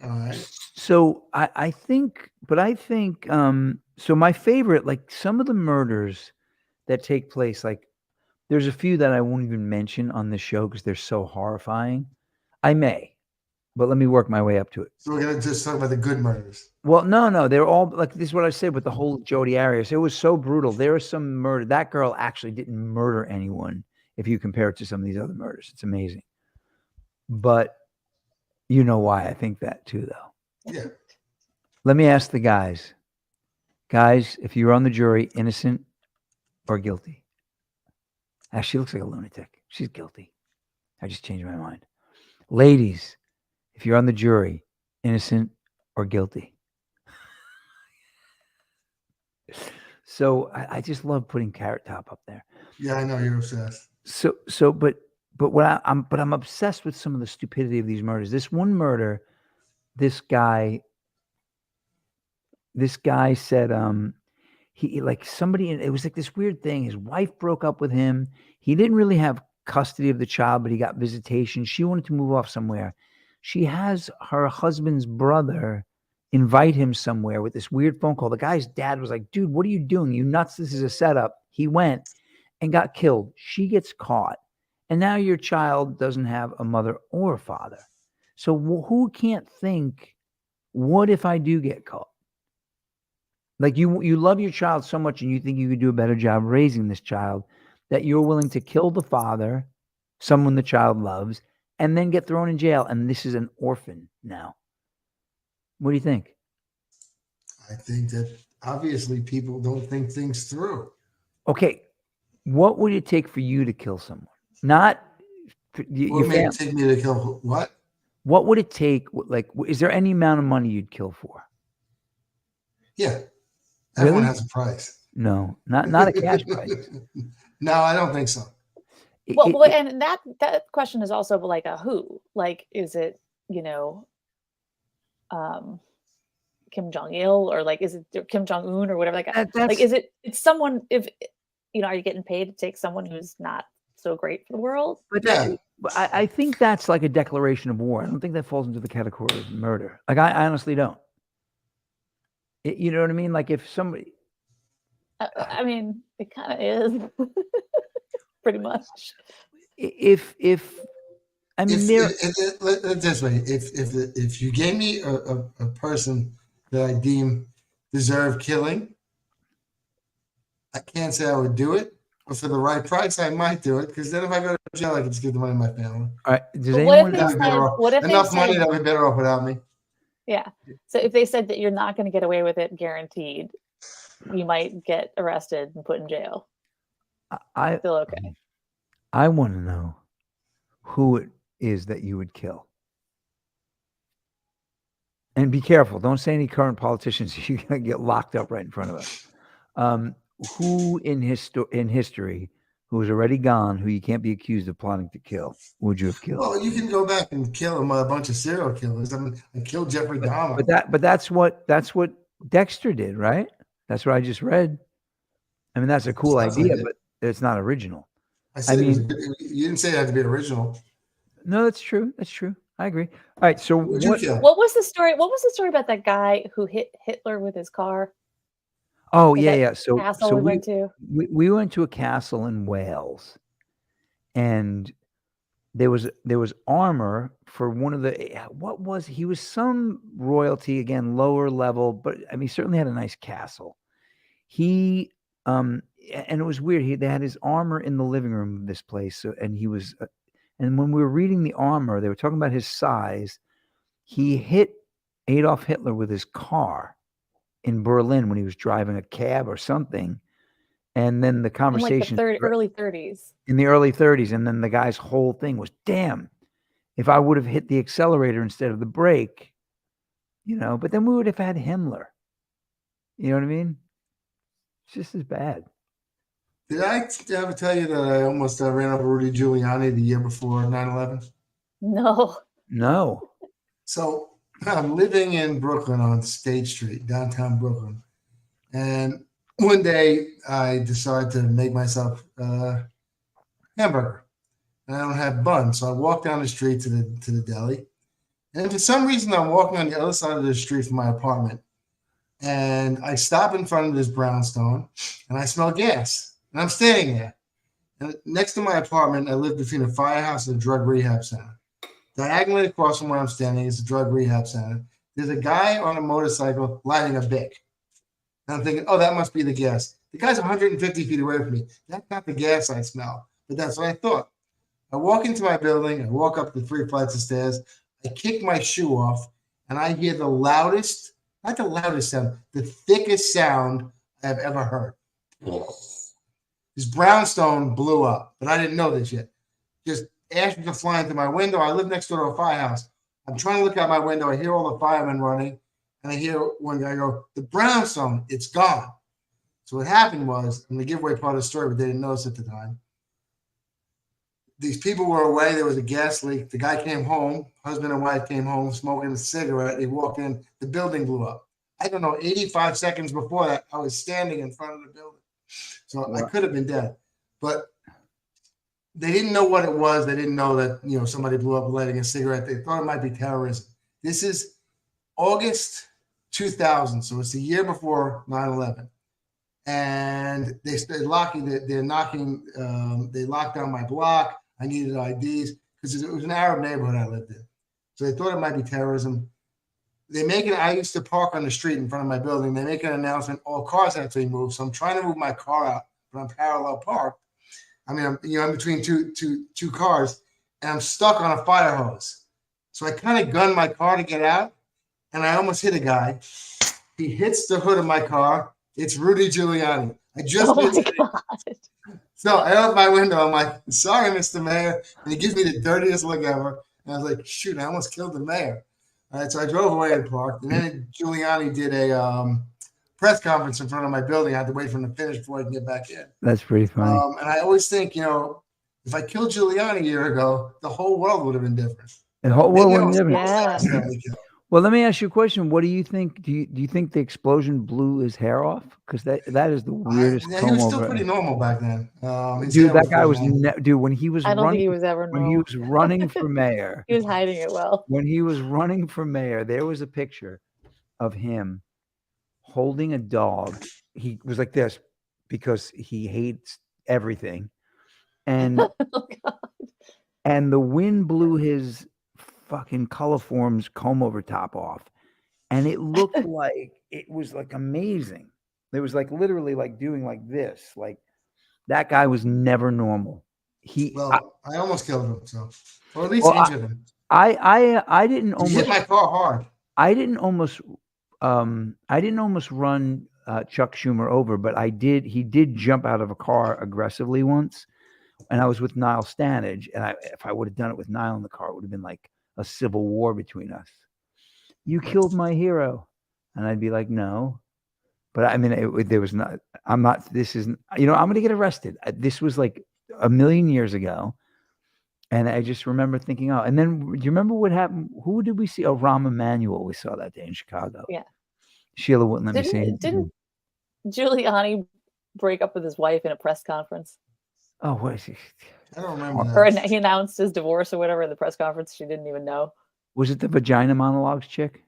All right. So I think so my favorite, like some of the murders that take place, like there's a few that I won't even mention on the show because they're so horrifying. I may, but let me work my way up to it. So we're gonna just talk about the good murders. Well, no, they're all like this is what I said with the whole Jodi Arias. It was so brutal. There was some murder. That girl actually didn't murder anyone if you compare it to some of these other murders. It's amazing. But you know why I think that too, though. Yeah. Let me ask the guys. Guys, if you're on the jury, innocent or guilty? She looks like a lunatic. She's guilty. I just changed my mind. Ladies, if you're on the jury, innocent or guilty? So I just love putting Carrot Top up there. Yeah, I know you're obsessed. But I'm obsessed with some of the stupidity of these murders. This one murder, this guy said he like somebody, it was like this weird thing. His wife broke up with him. He didn't really have custody of the child, but he got visitation. She wanted to move off somewhere. She has her husband's brother invite him somewhere with this weird phone call. The guy's dad was like, "Dude, what are you doing? You nuts? This is a setup." He went and got killed. She gets caught. And now your child doesn't have a mother or a father. So who can't think, what if I do get caught? Like you love your child so much and you think you could do a better job raising this child that you're willing to kill the father, someone the child loves, and then get thrown in jail. And this is an orphan now. What do you think? I think that obviously people don't think things through. Okay. What would it take for you to kill someone? Not What may it take me to kill what? What would it take? Like, is there any amount of money you'd kill for? Yeah. Everyone Really? has a price. No, not a cash price. No, I don't think so. Well, and that question is also like a who. Like, is it, Kim Jong-il, or like, is it Kim Jong-un or whatever? Like it's someone, if, are you getting paid to take someone who's not so great for the world? But I think that's like a declaration of war. I don't think that falls into the category of murder. Like, I honestly don't. You know what I mean? Like, if somebody... I mean, it kind of is. Pretty much. If I mean, this way, if you gave me a person that I deem deserve killing, I can't say I would do it, but for the right price, I might do it. Because then, if I go to jail, I can just give the money to my family. All right. Does anyone? Enough money that would be better off without me. Yeah. So if they said that you're not going to get away with it, guaranteed, you might get arrested and put in jail. Still okay. I want to know who it is that you would kill. And be careful. Don't say any current politicians. You're going to get locked up right in front of us. Who in history, who is already gone, who you can't be accused of plotting to kill, would you have killed? Well, you can go back and kill a bunch of serial killers. I mean, I killed Jeffrey Dahmer. But that's what Dexter did, right? That's what I just read. I mean, that's a cool idea, but it's not original. I mean, you didn't say it had to be original. No, that's true. That's true. I agree. All right. So what was the story? What was the story about that guy who hit Hitler with his car? Oh, yeah. So we went to. We went to a castle in Wales, and there was armor for one of the he was some royalty, again, lower level, but I mean, he certainly had a nice castle. He and it was weird. They had his armor in the living room of this place. So, and he was, and when we were reading the armor, they were talking about his size. He hit Adolf Hitler with his car in Berlin when he was driving a cab or something. And then the conversation in like the early 30s. In the early 30s. And then the guy's whole thing was, damn, if I would have hit the accelerator instead of the brake, but then we would have had Himmler. You know what I mean? It's just as bad. Did I ever tell you that I almost ran over Rudy Giuliani the year before 9/11? No. So I'm living in Brooklyn on State Street, downtown Brooklyn. And one day I decided to make myself a hamburger. And I don't have buns. So I walk down the street to the deli. And for some reason, I'm walking on the other side of the street from my apartment. And I stop in front of this brownstone and I smell gas. And I'm standing there. And next to my apartment, I live between a firehouse and a drug rehab center. Diagonally across from where I'm standing is a drug rehab center. There's a guy on a motorcycle lighting a Bic. And I'm thinking, oh, that must be the gas. The guy's 150 feet away from me. That's not the gas I smell. But that's what I thought. I walk into my building. I walk up the 3 flights of stairs. I kick my shoe off. And I hear the loudest, not the loudest sound, the thickest sound I've ever heard. This brownstone blew up. But I didn't know this yet. Just ashes are flying through my window. I live next door to a firehouse. I'm trying to look out my window. I hear all the firemen running. And I hear one guy go, the brownstone, it's gone. So what happened was, I'm going to give away part of the story, but they didn't notice at the time. These people were away. There was a gas leak. The guy came home. Husband and wife came home smoking a cigarette. They walked in. The building blew up. I don't know, 85 seconds before that, I was standing in front of the building. So I could have been dead. But they didn't know what it was. They didn't know that, somebody blew up lighting a cigarette. They thought it might be terrorism. This is August 2000. So it's the year before 9/11. And they locked down my block. I needed IDs because it was an Arab neighborhood I lived in. So they thought it might be terrorism. I used to park on the street in front of my building. They make an announcement, all cars have to be moved. So I'm trying to move my car out, but I'm parallel parked. I mean, I'm between two cars, and I'm stuck on a fire hose. So I kind of gunned my car to get out, and I almost hit a guy. He hits the hood of my car. It's Rudy Giuliani. So I open my window. I'm like, sorry, Mr. Mayor. And he gives me the dirtiest look ever. And I was like, shoot, I almost killed the mayor. All right, so I drove away and parked. And then Giuliani did a press conference in front of my building. I had to wait for him to finish before I could get back in. That's pretty funny. And I always think, if I killed Giuliani a year ago, the whole world would have been different. The whole world would have been different. Yeah. Well, let me ask you a question. What do you think? Do you think the explosion blew his hair off? Because that is the weirdest. He was still pretty normal back then. Dude, that guy was when he was. I don't running, think he was ever normal. When he was running for mayor. He was hiding it well. When he was running for mayor, there was a picture of him holding a dog. He was like this because he hates everything, and and the wind blew his fucking Colorform's comb over top off, and it looked like it was like amazing. It was like literally like doing like this. Like that guy was never normal. I almost killed him, or at least injured him. I didn't almost hit my car hard. I didn't almost run Chuck Schumer over, but he did jump out of a car aggressively once, and I was with Niall Stanage, and if I would have done it with Niall in the car, it would have been like a civil war between us. You killed my hero. And I'd be like, no. But I mean, there was not, I'm not, this isn't, I'm going to get arrested. This was like a million years ago. And I just remember thinking, oh, and then do you remember what happened? Who did we see? Oh, Rahm Emanuel. We saw that day in Chicago. Yeah. Sheila wouldn't let me say it. Didn't Giuliani break up with his wife in a press conference? Oh, what is he? I don't remember Or that. he announced his divorce or whatever in the press conference. She didn't even know. Was it the vagina monologues chick?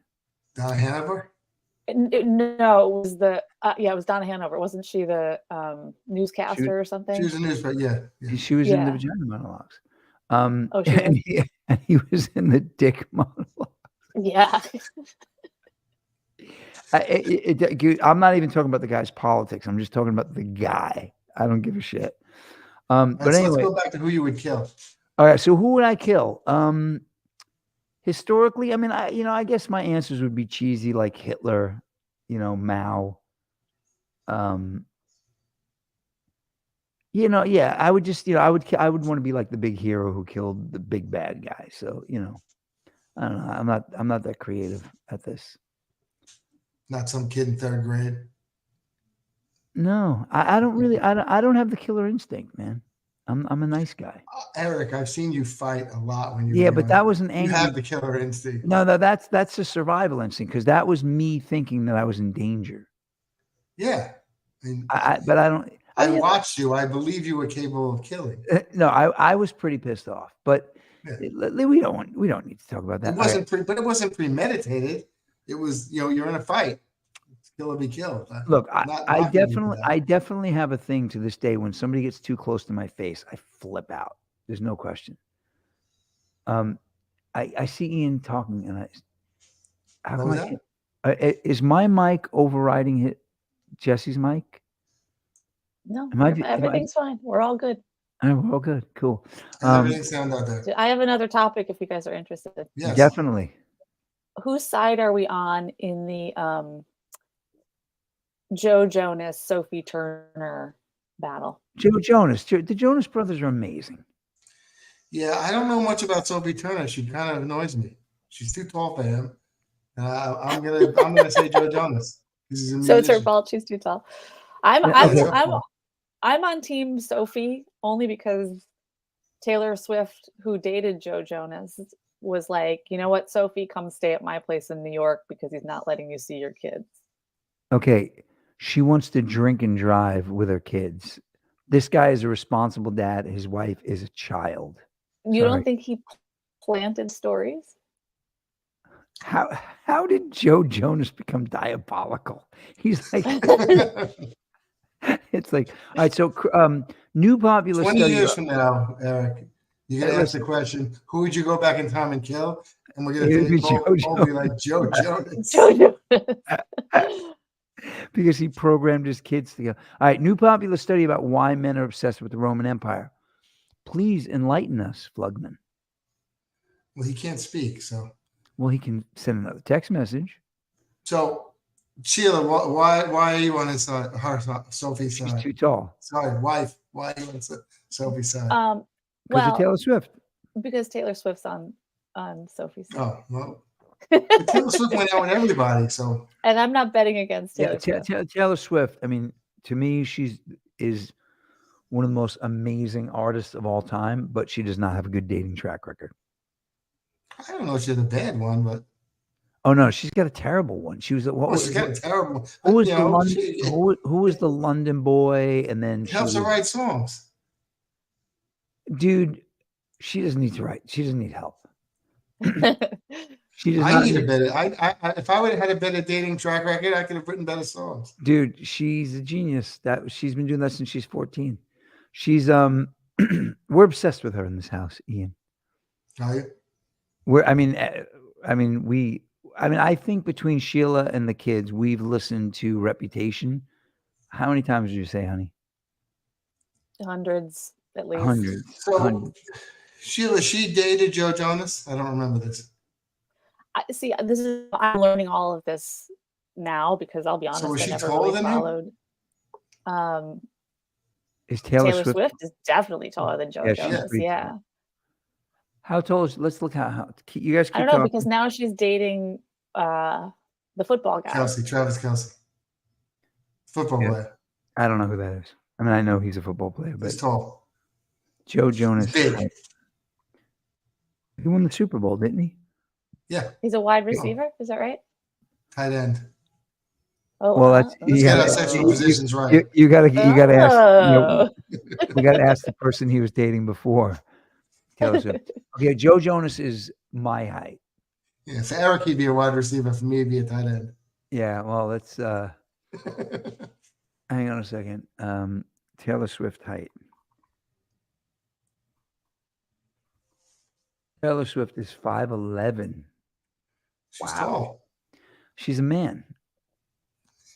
Donna Hanover? No, it was it was Donna Hanover. Wasn't she the newscaster or something? She was a newspaper, yeah. She was in the Yeah. vagina monologues. Oh, she was? And he was in the dick monologue. Yeah. I'm not even talking about the guy's politics. I'm just talking about the guy. I don't give a shit. But So anyway, let's go back to who you would kill. all right. So who would I kill? Historically, I mean, I guess my answers would be cheesy, like Hitler, Mao. Yeah, I would just, I would want to be like the big hero who killed the big bad guy. So, I don't know. I'm not that creative at this. Not some kid in 3rd grade. No, I don't really. I don't have the killer instinct, man. I'm a nice guy. Eric, I've seen you fight a lot when you Yeah, were but young. that was an You angry. have the killer instinct. No, that's a survival instinct because that was me thinking that I was in danger. Yeah. I mean, But I don't. I watched you. I believe you were capable of killing. No, I was pretty pissed off. But Yeah. we don't need to talk about that. It wasn't but it wasn't premeditated. It was, you're in a fight. Kill or be killed. Look, I definitely have a thing to this day when somebody gets too close to my face, I flip out. There's no question. I see Ian talking, and how come is my mic overriding Jesse's mic? No, everything's fine. We're all good. We're all good. Cool. Everything sound out there. I have another topic if you guys are interested. Yes. Definitely. Whose side are we on in the Joe Jonas, Sophie Turner battle? Joe Jonas. The Jonas brothers are amazing. Yeah, I don't know much about Sophie Turner. She kind of annoys me. She's too tall for him. I'm gonna say Joe Jonas. So it's her fault. She's too tall. I'm on team Sophie only because Taylor Swift, who dated Joe Jonas, was like, you know what, Sophie, come stay at my place in New York because he's not letting you see your kids. Okay. She wants to drink and drive with her kids. This guy is a responsible dad. His wife is a child. You don't think he planted stories? How did Joe Jonas become diabolical? He's like, it's like, all right. So, new popular 20 study. years from now, Eric, you're gonna ask the question: who would you go back in time and kill? And we're gonna be like Joe Jonas. Joe Jonas. Because he programmed his kids to go. All right, new popular study about why men are obsessed with the Roman Empire. Please enlighten us, Flugman. Well, he can't speak, so. Well, he can send another text message. So, Sheila, why are you on his side? Sophie's side. She's too tall. Sorry, wife. Why are you on Sophie's side? Because of Taylor Swift. Because Taylor Swift's on Sophie's side. Oh well. Taylor Swift went out with everybody, so. And I'm not betting against Taylor Swift. Taylor Swift. I mean, to me, she is one of the most amazing artists of all time, but she does not have a good dating track record. I don't know if she had a bad one, but. Oh no, she's got a terrible one. She was she's got a terrible. Who was the London? Who was the London boy? And then she helps her write songs. Dude, she doesn't need to write. She doesn't need help. She does I need a better. If I would have had a better dating track record, I could have written better songs. Dude, she's a genius. She's been doing that since she's 14. She's we're obsessed with her in this house, Ian. Are you? I think between Sheila and the kids, we've listened to Reputation. How many times did you say, honey? Hundreds, at least. Hundreds. So, hundreds. Sheila, she dated Joe Jonas? I don't remember this. I'm learning all of this now because I'll be honest, so was I she never taller really than followed. Is Taylor Swift is definitely taller than Joe Jonas. Yeah. Tall. How tall is? Let's look how you guys. I don't know talking. Because now she's dating the football guy. Travis Kelce. Football player. I don't know who that is. I mean, I know he's a football player, but he's tall. Joe He's Jonas. big. He won the Super Bowl, didn't he? Yeah, He's a wide receiver. Is that right? tight end. Oh, Well, that's Let's get our sexual positions right. you gotta ask. Oh. We gotta ask the person he was dating before. Taylor Swift. Okay, Joe Jonas is my height. Yeah, for Eric, he'd be a wide receiver. For me, he'd be a tight end. Yeah, well, let's hang on a second. Taylor Swift height. Taylor Swift is 5'11". She's Wow. tall. She's a man.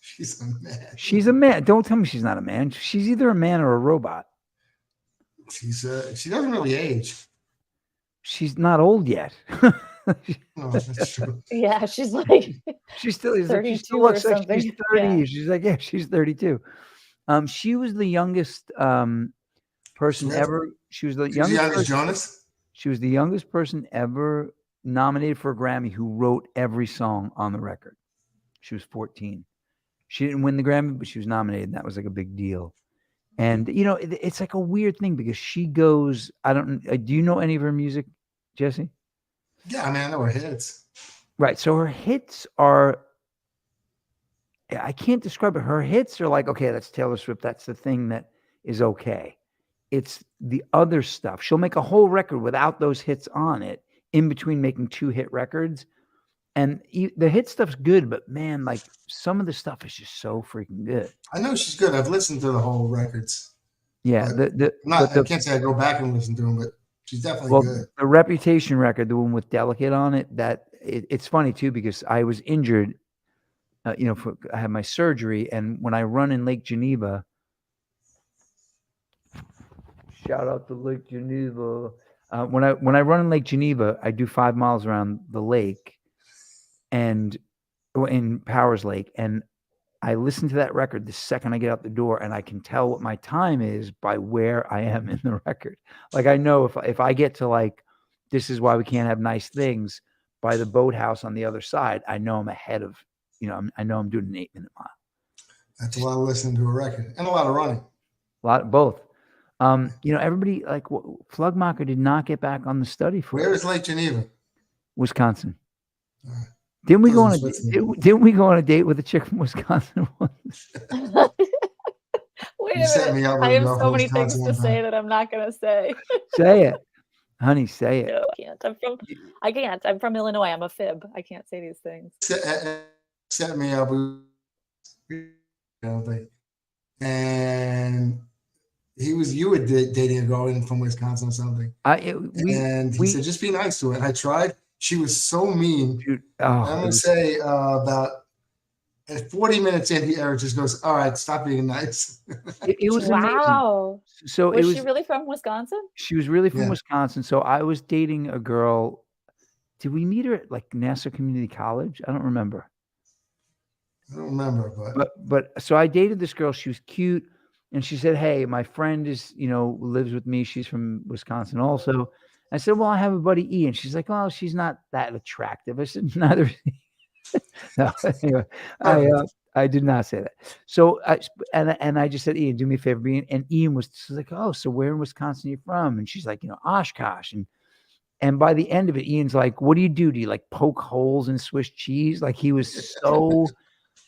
She's a man. She's a man. Don't tell me she's not a man. She's either a man or a robot. She doesn't really age. She's not old yet. No, that's true. Yeah, she's like She still is. Like, she 32 still or looks like she's something. 30. Yeah. She's like, yeah, she's 32. She was the youngest person Swift? ever. She was the She's the youngest. youngest person- Jonas. She was the youngest person ever nominated for a Grammy who wrote every song on the record. She was 14. She didn't win the Grammy, but she was nominated. And that was like a big deal. And you know, it's like a weird thing because she goes. I don't. Do you know any of her music, Jesse? Yeah, I mean, I know her hits. Right. So her hits are. I can't describe it. Her hits are like, okay, that's Taylor Swift. That's the thing that is okay. It's the other stuff. She'll make a whole record without those hits on it, in between making 2 hit records. And the hit stuff's good, but man, like some of the stuff is just so freaking good. I know she's good. I've listened to the whole records. Yeah. I can't say I go back and listen to them, but she's definitely Well, good. the Reputation record, the one with Delicate on it, it's funny too because I was injured. I had my surgery, and when I run in Lake Geneva, shout out to Lake Geneva. When I run in Lake Geneva, I do 5 miles around the lake, and in Powers Lake, and I listen to that record the second I get out the door, and I can tell what my time is by where I am in the record. Like I know if I get to like, this is why we can't have nice things by the boathouse on the other side, I know I'm ahead of, I know I'm doing an 8-minute mile. That's a lot of listening to a record and a lot of running. A lot, both. Everybody like Flugmacher did not get back on the study for Where is Lake Geneva? Wisconsin. All right. Didn't we go on Switzerland. didn't we go on a date with a chick from Wisconsin once? Wait You a set me minute. up I with have enough so many things Wisconsin to one say time. that I'm not gonna say. Say it. Honey, say it. No, I can't. I'm from Illinois. I'm a fib. I can't say these things. Set me up with, and you were dating a girl from Wisconsin or something. And he said, just be nice to her. And I tried. She was so mean. Dude, I'm gonna say about 40 minutes in, Eric just goes, "All right, stop being nice." it was amazing. Wow. So Was she really from Wisconsin? She was really from Yeah. Wisconsin. So I was dating a girl. Did we meet her at like Nassau Community College? I don't remember. I don't remember, But so I dated this girl. She was cute, and she said, "Hey, my friend is lives with me. She's from Wisconsin also." I said, "Well, I have a buddy E," and she's like, "Oh, she's not that attractive." I said, "Neither." Is he." No, anyway, I did not say that. So I just said, "Ian, do me a favor." And Ian was like, "Oh, so where in Wisconsin are you from?" And she's like, Oshkosh. And by the end of it, Ian's like, "What do you do? Do you like poke holes in Swiss cheese?" Like he was so.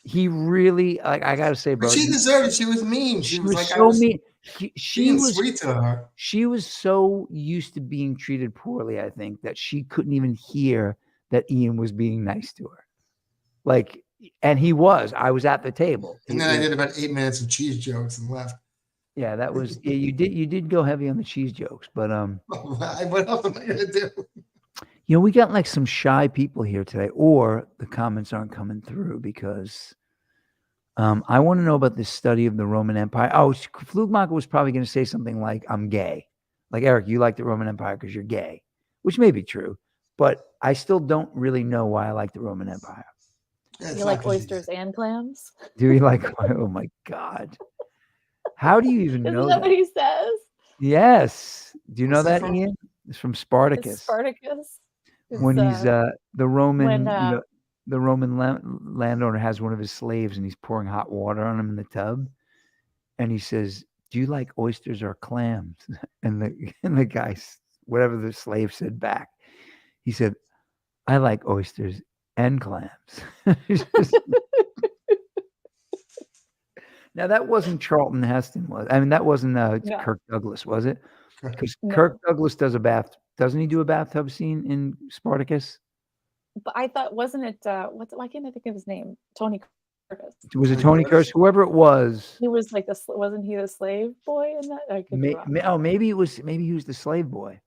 He really like. I gotta say, bro. but she deserved it. She was mean. She was like, so mean. She being was sweet to her. She was so used to being treated poorly, I think, that she couldn't even hear that Ian was being nice to her. Like, and he was. I was at the table. And then I did about 8 minutes of cheese jokes and left. Yeah, that was. Yeah, you did go heavy on the cheese jokes, but What else am I gonna do? we got like some shy people here today, or the comments aren't coming through because I want to know about this study of the Roman Empire. Oh, Flugmacher was probably going to say something like, "I'm gay." Like, Eric, you like the Roman Empire because you're gay, which may be true, but I still don't really know why I like the Roman Empire. Yeah, You like oysters and clams? Do you like? Oh my God! How do you even Isn't know that that? what he says? Yes. Do you know What's that that, from? Ian? It's from It's Spartacus. Spartacus. When he's the Roman, when, the Roman landowner has one of his slaves and he's pouring hot water on him in the tub, and he says, do you like oysters or clams? And the guy, whatever the slave said back, he said, I like oysters and clams. Now that wasn't Charlton Heston, was I mean that wasn't No. Kirk Douglas, was it? Because No. Kirk Douglas does a bath, doesn't he do a bathtub scene in Spartacus? But I thought, wasn't it? Why can't I think of his name? Tony Curtis. Was it Tony Tony Curtis? Curtis? Whoever it was. He was like wasn't he the slave boy in that? I could be wrong. Maybe he was the slave boy.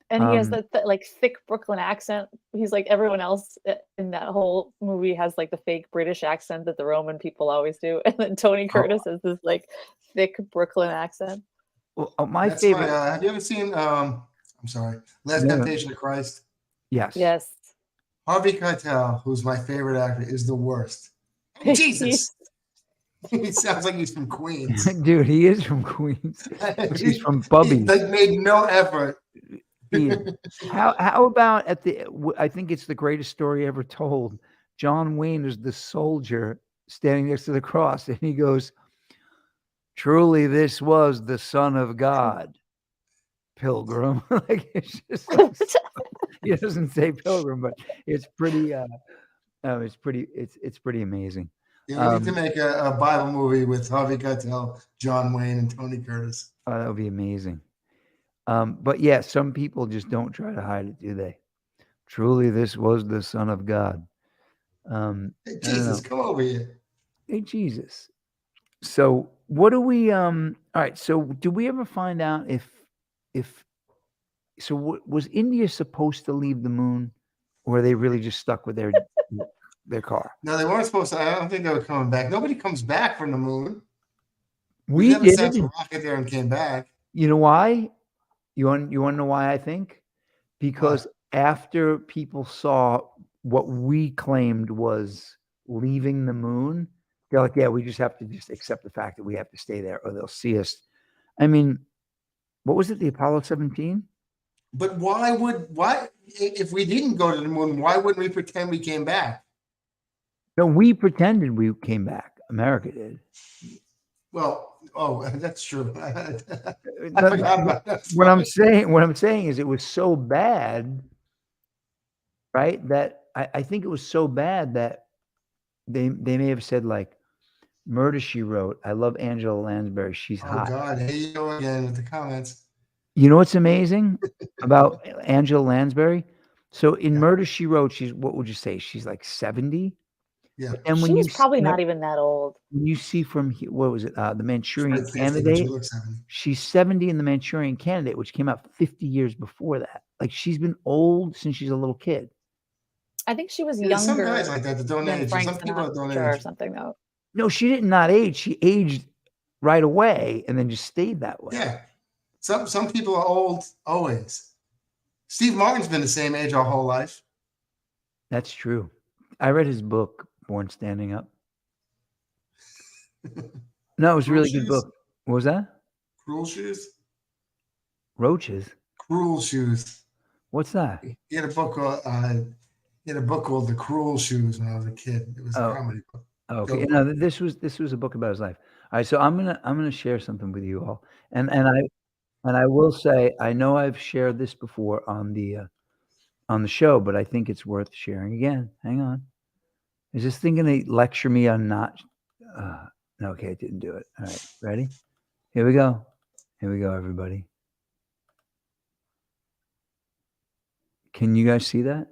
And he has that like thick Brooklyn accent. He's like everyone else in that whole movie has like the fake British accent that the Roman people always do, and then Tony Curtis has this like thick Brooklyn accent. Well, my That's favorite. have you ever seen? I'm sorry, Last No. Temptation of Christ. Yes. Yes. Harvey Keitel, who's my favorite actor, is the worst. Jesus, he sounds like he's from Queens. Dude, he is from Queens. He's from Bubby's. He like, made no effort. How about I think it's the greatest story ever told. John Wayne is the soldier standing next to the cross, and he goes, truly this was the Son of God, Pilgrim. Like it's just he doesn't say Pilgrim, but it's pretty it's pretty amazing. Yeah, we need to make a Bible movie with Harvey Keitel, John Wayne, and Tony Curtis. Oh, that would be amazing. But yeah, some people just don't try to hide it, do they? Truly, this was the Son of God. Hey, Jesus, come over here. Hey, Jesus. So what do we, all right. So do we ever find out was India supposed to leave the moon, or are they really just stuck with their car? No, they weren't supposed to. I don't think they were coming back. Nobody comes back from the moon. We never did. sent a rocket there and came back. You know why? You want to know why I think? Because after people saw what we claimed was leaving the moon, they're like, yeah, we just have to accept the fact that we have to stay there or they'll see us. I mean, what was it? The Apollo 17? But why if we didn't go to the moon, why wouldn't we pretend we came back? No, we pretended we came back. America did. Well, that's true. I No, forgot about that. what I'm saying is it was so bad, right? That I think it was so bad that they may have said like, Murder, She Wrote. I love Angela Lansbury. She's hot. Oh God, here you go again with the comments. You know what's amazing about Angela Lansbury? So in Murder, She Wrote, what would you say? She's like 70. Yeah. And when She's probably not even that old. When you see from what was it? The Manchurian Like 50, but Candidate. she looks 70. She's 70 in the Manchurian Candidate, which came out 50 years before that. Like she's been old since she's a little kid. I think she was Yeah, some younger guys like that don't than age. Frank Some people don't Sinatra or age. something though. No, she did not age. She aged right away and then just stayed that way. Yeah. Some people are old always. Steve Martin's been the same age our whole life. That's true. I read his book, Born Standing Up. No, it was a really good book. What was that? Cruel Shoes? Roaches. Cruel Shoes. What's that? He had a book called The Cruel Shoes when I was a kid. It was a comedy book. Okay. No, this was a book about his life. All right, so I'm gonna share something with you all. And I will say, I know I've shared this before on the show, but I think it's worth sharing again. Hang on. Is this thing going to lecture me on not? No, okay, it didn't do it. All right, ready? Here we go. Here we go, everybody. Can you guys see that?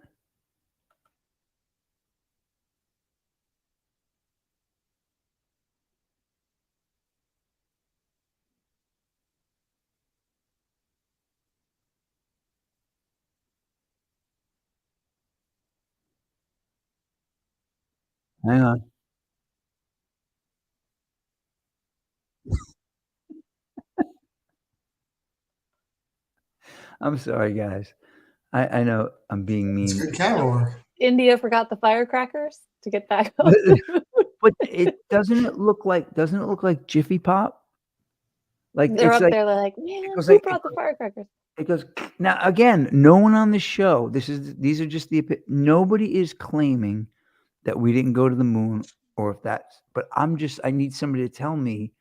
Hang on. I'm sorry, guys. I know I'm being mean. It's good camera work. India forgot the firecrackers to get back home. But doesn't it look like Jiffy Pop? Like They're it's up like, there, they're like, man, goes who like- brought the firecrackers? it goes now again. No one on the show. These are just nobody is claiming that we didn't go to the moon or if that's. But I need somebody to tell me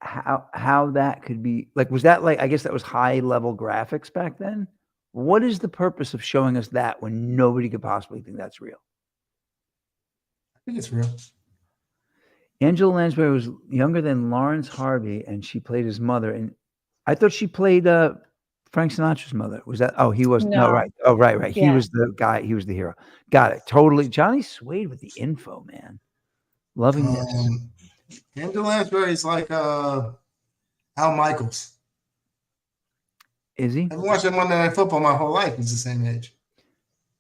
how that could be like, was that like, I guess that was high level graphics back then? What is the purpose of showing us that when nobody could possibly think that's real? I think it's real. Angela Lansbury was younger than Lawrence Harvey, and she played his mother. And I thought she played Frank Sinatra's mother. Was that? Oh, he was no, No. right. Oh, right. He Yeah. was the guy. He was the hero. Got it. Totally. Johnny Suede with the info, man. Loving this. Angela Lansbury is like Al Michaels. Is he? I've been watching Monday Night Football my whole life. He's the same age.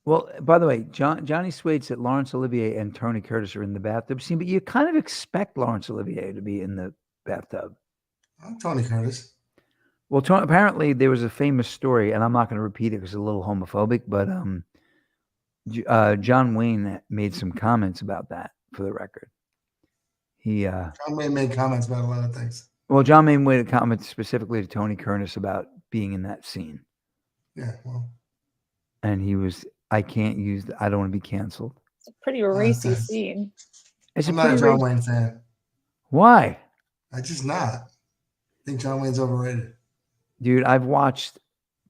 Well, by the way, Johnny Suede said Laurence Olivier and Tony Curtis are in the bathtub scene, but you kind of expect Laurence Olivier to be in the bathtub. I'm Tony Curtis. Well, apparently there was a famous story, and I'm not going to repeat it because it's a little homophobic, but John Wayne made some comments about that for the record. John Wayne made comments about a lot of things. Well, John Wayne made a comment specifically to Tony Curtis about being in that scene. Yeah, well. And he was, I don't want to be canceled. It's a pretty racy scene. I'm not a John Wayne fan. Why? I'm just not. I think John Wayne's overrated. Dude, I've watched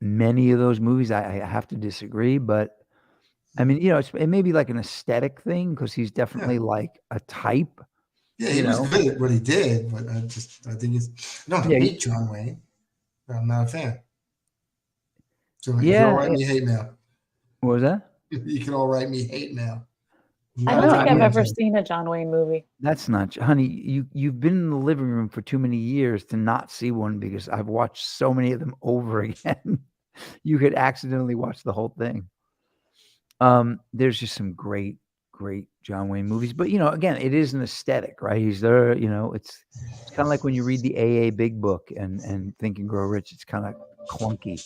many of those movies. I have to disagree, but I mean, it may be like an aesthetic thing because he's definitely like a type. Yeah, he was good at what he did, but I think I don't hate John Wayne, but I'm not a fan. So you can all write me hate mail. What was that? You can all write me hate mail. I don't think I've ever seen a John Wayne movie. That's not, honey. You've been in the living room for too many years to not see one because I've watched so many of them over again. You could accidentally watch the whole thing. There's just some great John Wayne movies, but again, it is an aesthetic, right? He's there. It's kind of like when you read the AA Big Book and Think and Grow Rich. It's kind of clunky.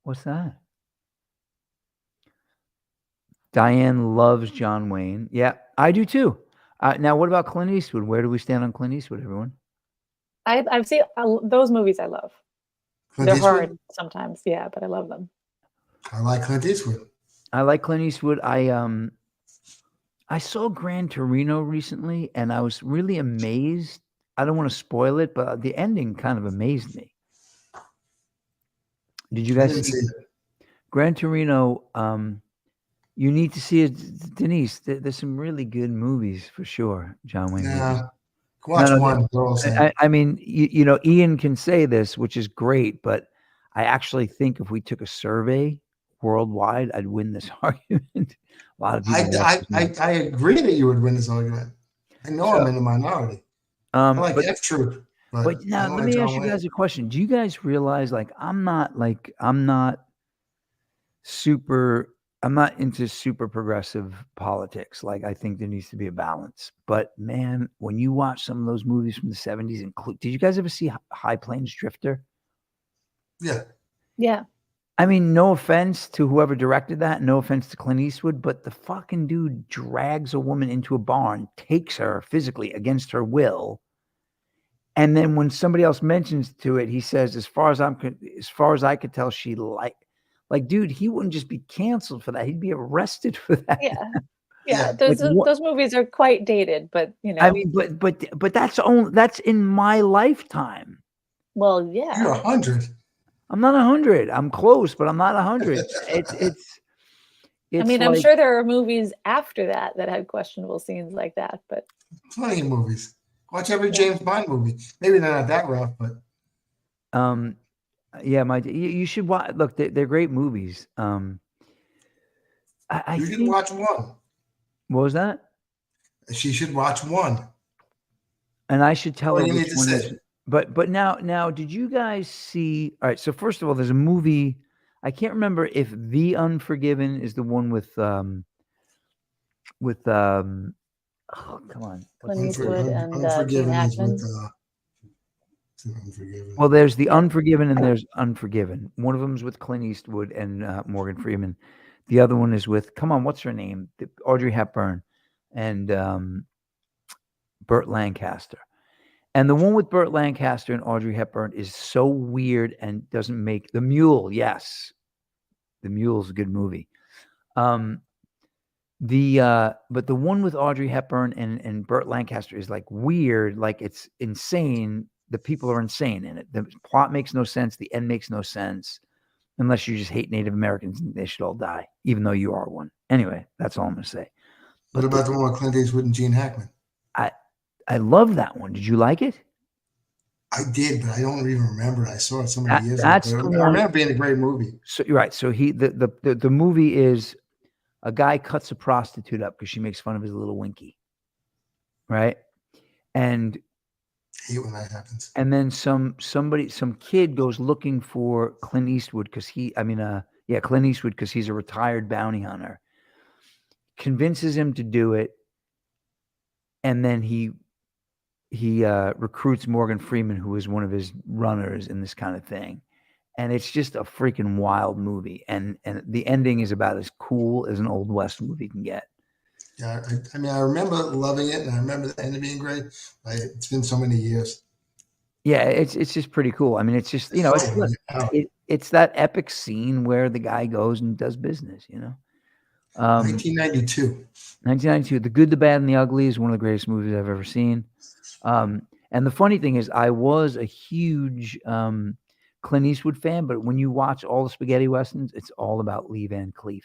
What's that? Diane loves John Wayne. Yeah, I do too. Now, what about Clint Eastwood? Where do we stand on Clint Eastwood, everyone? I've seen those movies. I love. Clint They're Eastwood? hard sometimes, yeah, but I love them. I like Clint Eastwood. I like Clint Eastwood. I saw Gran Torino recently, and I was really amazed. I don't want to spoil it, but the ending kind of amazed me. Did you guys see it? Gran Torino? You need to see it, Denise. There's some really good movies for sure. John Wayne. Yeah, watch one. I mean, Ian can say this, which is great, but I actually think if we took a survey worldwide, I'd win this argument. A lot of people. I agree that you would win this argument. I know I'm in the minority. I like F Troop. But now let me ask you guys a question. Do you guys realize I'm not into super progressive politics. Like, I think there needs to be a balance. But man, when you watch some of those movies from the 70s, did you guys ever see High Plains Drifter? Yeah. Yeah. I mean, no offense to whoever directed that, no offense to Clint Eastwood, but the fucking dude drags a woman into a barn, takes her physically against her will. And then when somebody else mentions to it, he says, as far as I could tell, she like, dude, he wouldn't just be canceled for that. He'd be arrested for that. Yeah. Yeah. Those movies are quite dated, but I mean, but that's in my lifetime. Well, yeah. You're 100. I'm not 100. I'm close, but I'm not 100. It's I mean, I'm sure there are movies after that had questionable scenes like that, but plenty of movies. Watch every James Bond movie. Maybe they're not that rough, but yeah, you should watch. Look, they're great movies. You should watch one. What was that? She should watch one. And I should tell her which one is. But now, did you guys see? All right. So first of all, there's a movie. I can't remember if The Unforgiven is the one with oh, come on. Clint Eastwood and Gene Hackman. Well, there's The Unforgiven and there's Unforgiven. One of them is with Clint Eastwood and Morgan Freeman. The other one is with, come on, what's her name? Audrey Hepburn and Burt Lancaster. And the one with Burt Lancaster and Audrey Hepburn is so weird and doesn't make The Mule. Yes. The Mule's a good movie. But the one with Audrey Hepburn and Burt Lancaster is like weird, like it's insane. The people are insane in it. The plot makes no sense. The end makes no sense unless you just hate Native Americans and they should all die, even though you are one. Anyway, that's all I'm gonna say. What about the one with Clint Eastwood and Gene Hackman? I love that one. Did you like it? I did, but I don't even remember. I saw it so many years That's ago. the I one. remember being a great movie. So you're right. So the movie is a guy cuts a prostitute up because she makes fun of his little winky, right? And I hate when that happens. and then some kid goes looking for Clint Eastwood because Clint Eastwood because he's a retired bounty hunter. Convinces him to do it, and then he recruits Morgan Freeman, who is one of his runners in this kind of thing. And it's just a freaking wild movie. And the ending is about as cool as an Old West movie can get. Yeah, I mean, I remember loving it, and I remember the ending being great. But it's been so many years. Yeah, it's just pretty cool. I mean, it's just, it's that epic scene where the guy goes and does business, 1992. 1992, The Good, the Bad, and the Ugly is one of the greatest movies I've ever seen. And the funny thing is, I was a huge Clint Eastwood fan, but when you watch all the spaghetti westerns, it's all about Lee Van Cleef.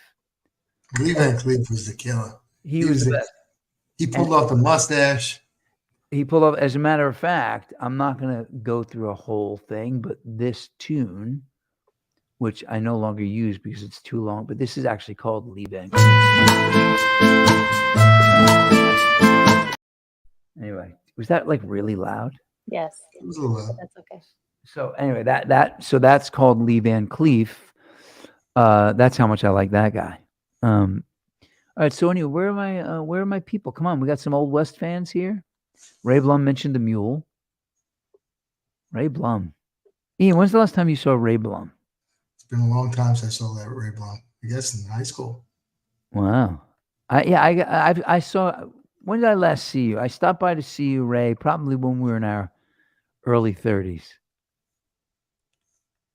Lee Van Cleef was the killer. He was the best. He pulled off the mustache. He pulled off, as a matter of fact, I'm not going to go through a whole thing, but this tune, which I no longer use because it's too long, but this is actually called Lee Van Cleef. Anyway, was that like really loud? Yes. It was a little loud. That's okay. So anyway, that's called Lee Van Cleef. That's how much I like that guy. All right. So anyway, where are my people? Come on, we got some Old West fans here. Ray Blum mentioned the mule. Ray Blum. Ian, when's the last time you saw Ray Blum? It's been a long time since I saw that Ray Blum. I guess in high school. Wow. I saw. When did I last see you? I stopped by to see you, Ray, probably when we were in our early 30s.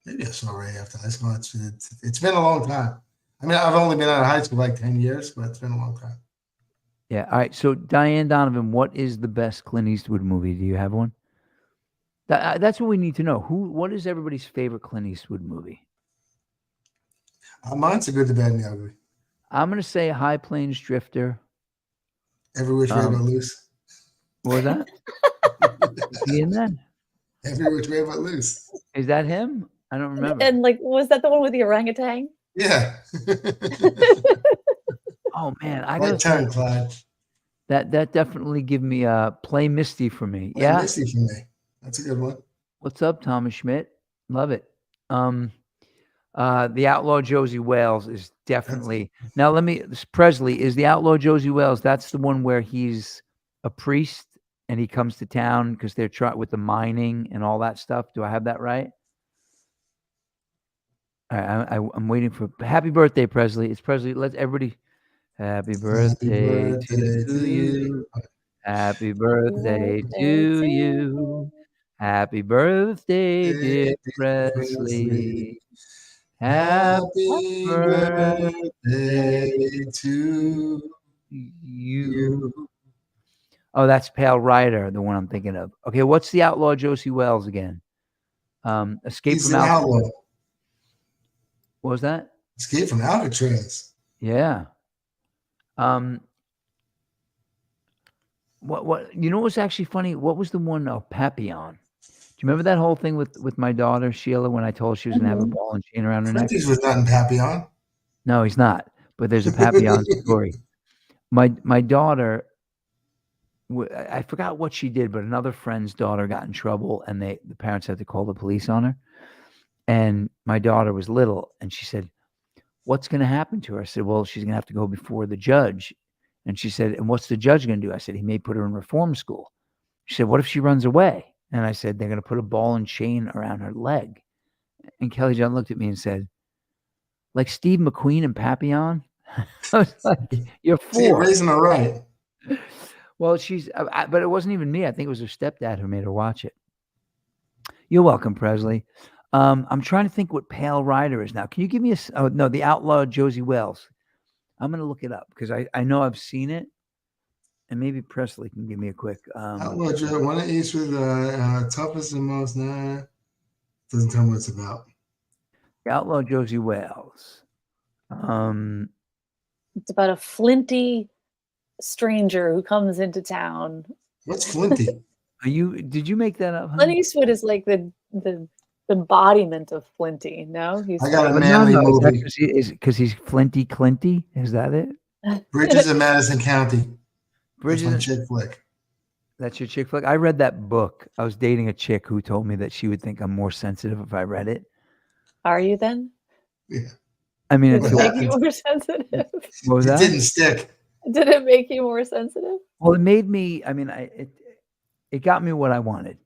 Maybe I saw Ray after high school. It's been a long time. I mean, I've only been out of high school like 10 years, but it's been a long time. Yeah. All right. So Diane Donovan, what is the best Clint Eastwood movie? Do you have one? That's what we need to know. What is everybody's favorite Clint Eastwood movie? Mine's The Good, the Bad, and the Ugly. I'm going to say High Plains Drifter. Every Which Way But Loose. What was that? Is he in that? Every Which Way But Loose. Is that him? I don't remember. And like, was that the one with the orangutan? Yeah. Oh man, I got got turn, Clyde. That definitely give me Play Misty for me. Play Yeah, Misty for me. That's a good one. What's up, Thomas Schmidt? Love it. The Outlaw Josie Wales is definitely now. Presley is the Outlaw Josie Wales. That's the one where he's a priest and he comes to town because they're trying with the mining and all that stuff. Do I have that right? All right, I'm waiting for Happy Birthday, Presley. It's Presley. Let's everybody. Happy birthday to you. Happy birthday to you. Happy birthday, dear Presley. Happy birthday to you. Oh, that's Pale Rider, the one I'm thinking of. Okay, what's the Outlaw Josie Wales again? Escape He's from an Alcatraz. outlaw. What was that? Escape from Alcatraz. Yeah. What you know what's actually funny? What was the one Papillon? Do you remember that whole thing with my daughter Sheila when I told her she was gonna have a ball and chain around her neck? Prentice was not in Papillon. No, he's not. But there's a Papillon story. My daughter, I forgot what she did, but another friend's daughter got in trouble, and the parents had to call the police on her. And my daughter was little, and she said, "What's going to happen to her?" I said, "Well, she's going to have to go before the judge." And she said, "And what's the judge going to do?" I said, "He may put her in reform school." She said, "What if she runs away?" And I said, "They're going to put a ball and chain around her leg." And Kelly John looked at me and said, "Like Steve McQueen and Papillon?" I was like, "You're You're 4." raising her right. Well, but it wasn't even me. I think it was her stepdad who made her watch it. You're welcome, Presley. I'm trying to think what Pale Rider is now. Can you give me the Outlaw Josie Wales? I'm gonna look it up because I know I've seen it, and maybe Presley can give me a quick. Outlaw Joe, one of each with toughest and most. Nah, doesn't tell me what it's about. Outlaw Josie Wales. It's about a flinty stranger who comes into town. What's Flinty? Did you make that up? Clint Honey? Eastwood is like the embodiment of flinty. No, he's I got a But manly is that movie. because he's Flinty Clinty? Is that it? Bridges in Madison County. That's my Bridget, chick flick. that's your chick flick. I read that book. I was dating a chick who told me that she would think I'm more sensitive if I read it. Are you then? Yeah. I mean, Did it until make you more sensitive? what was It that? didn't stick. Did it make you more sensitive? Well, it made me. I mean, it got me what I wanted.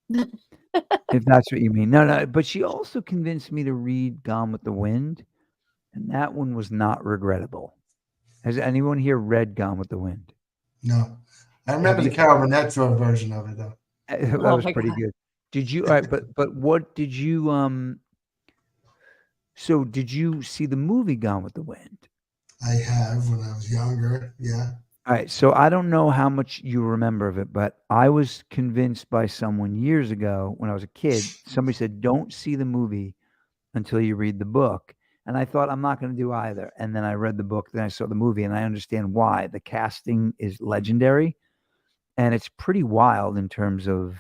If that's what you mean. No. But she also convinced me to read Gone with the Wind, and that one was not regrettable. Has anyone here read Gone with the Wind? No. I remember the Carol Burnett version of it, though. That Oh was my pretty God. good. Did you? All right, but what did you? So did you see the movie Gone with the Wind? I have when I was younger. Yeah. All right, so I don't know how much you remember of it, but I was convinced by someone years ago when I was a kid. Somebody said, "Don't see the movie until you read the book," and I thought I'm not going to do either. And then I read the book, then I saw the movie, and I understand why. The casting is legendary, and it's pretty wild in terms of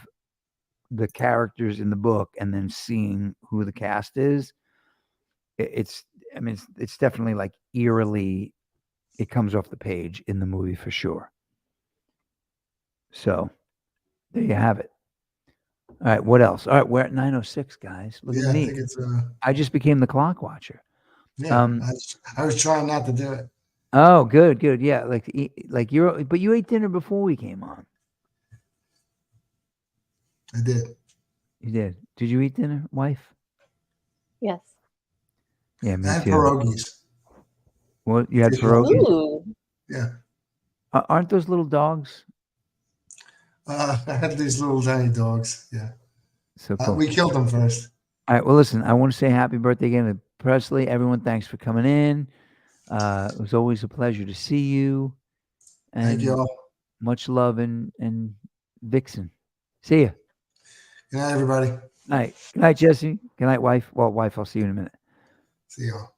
the characters in the book, and then seeing who the cast is. I mean, it's definitely like eerily. It comes off the page in the movie for sure. So there you have it. All right, what else? All right, we're at 9:06, guys. Look Yeah, at I me. think it's I just became the clock watcher. yeah. I was trying not to do it. Oh, good. Yeah, like but you ate dinner before we came on. I did. You did. Did you eat dinner, wife? Yes. Yeah, me I had too. pierogies. Well, you had Fish pierogies. Ooh. Yeah. Aren't those little dogs? I had these little tiny dogs. Yeah. So cool. We killed them first. All right. Well, listen, I want to say happy birthday again to Presley. Everyone, thanks for coming in. It was always a pleasure to see you. And Thank you all. much love and Vixen. See ya. Good night, everybody. Night. Good night, Jesse. Good night, wife. Well, wife, I'll see you in a minute. See y'all.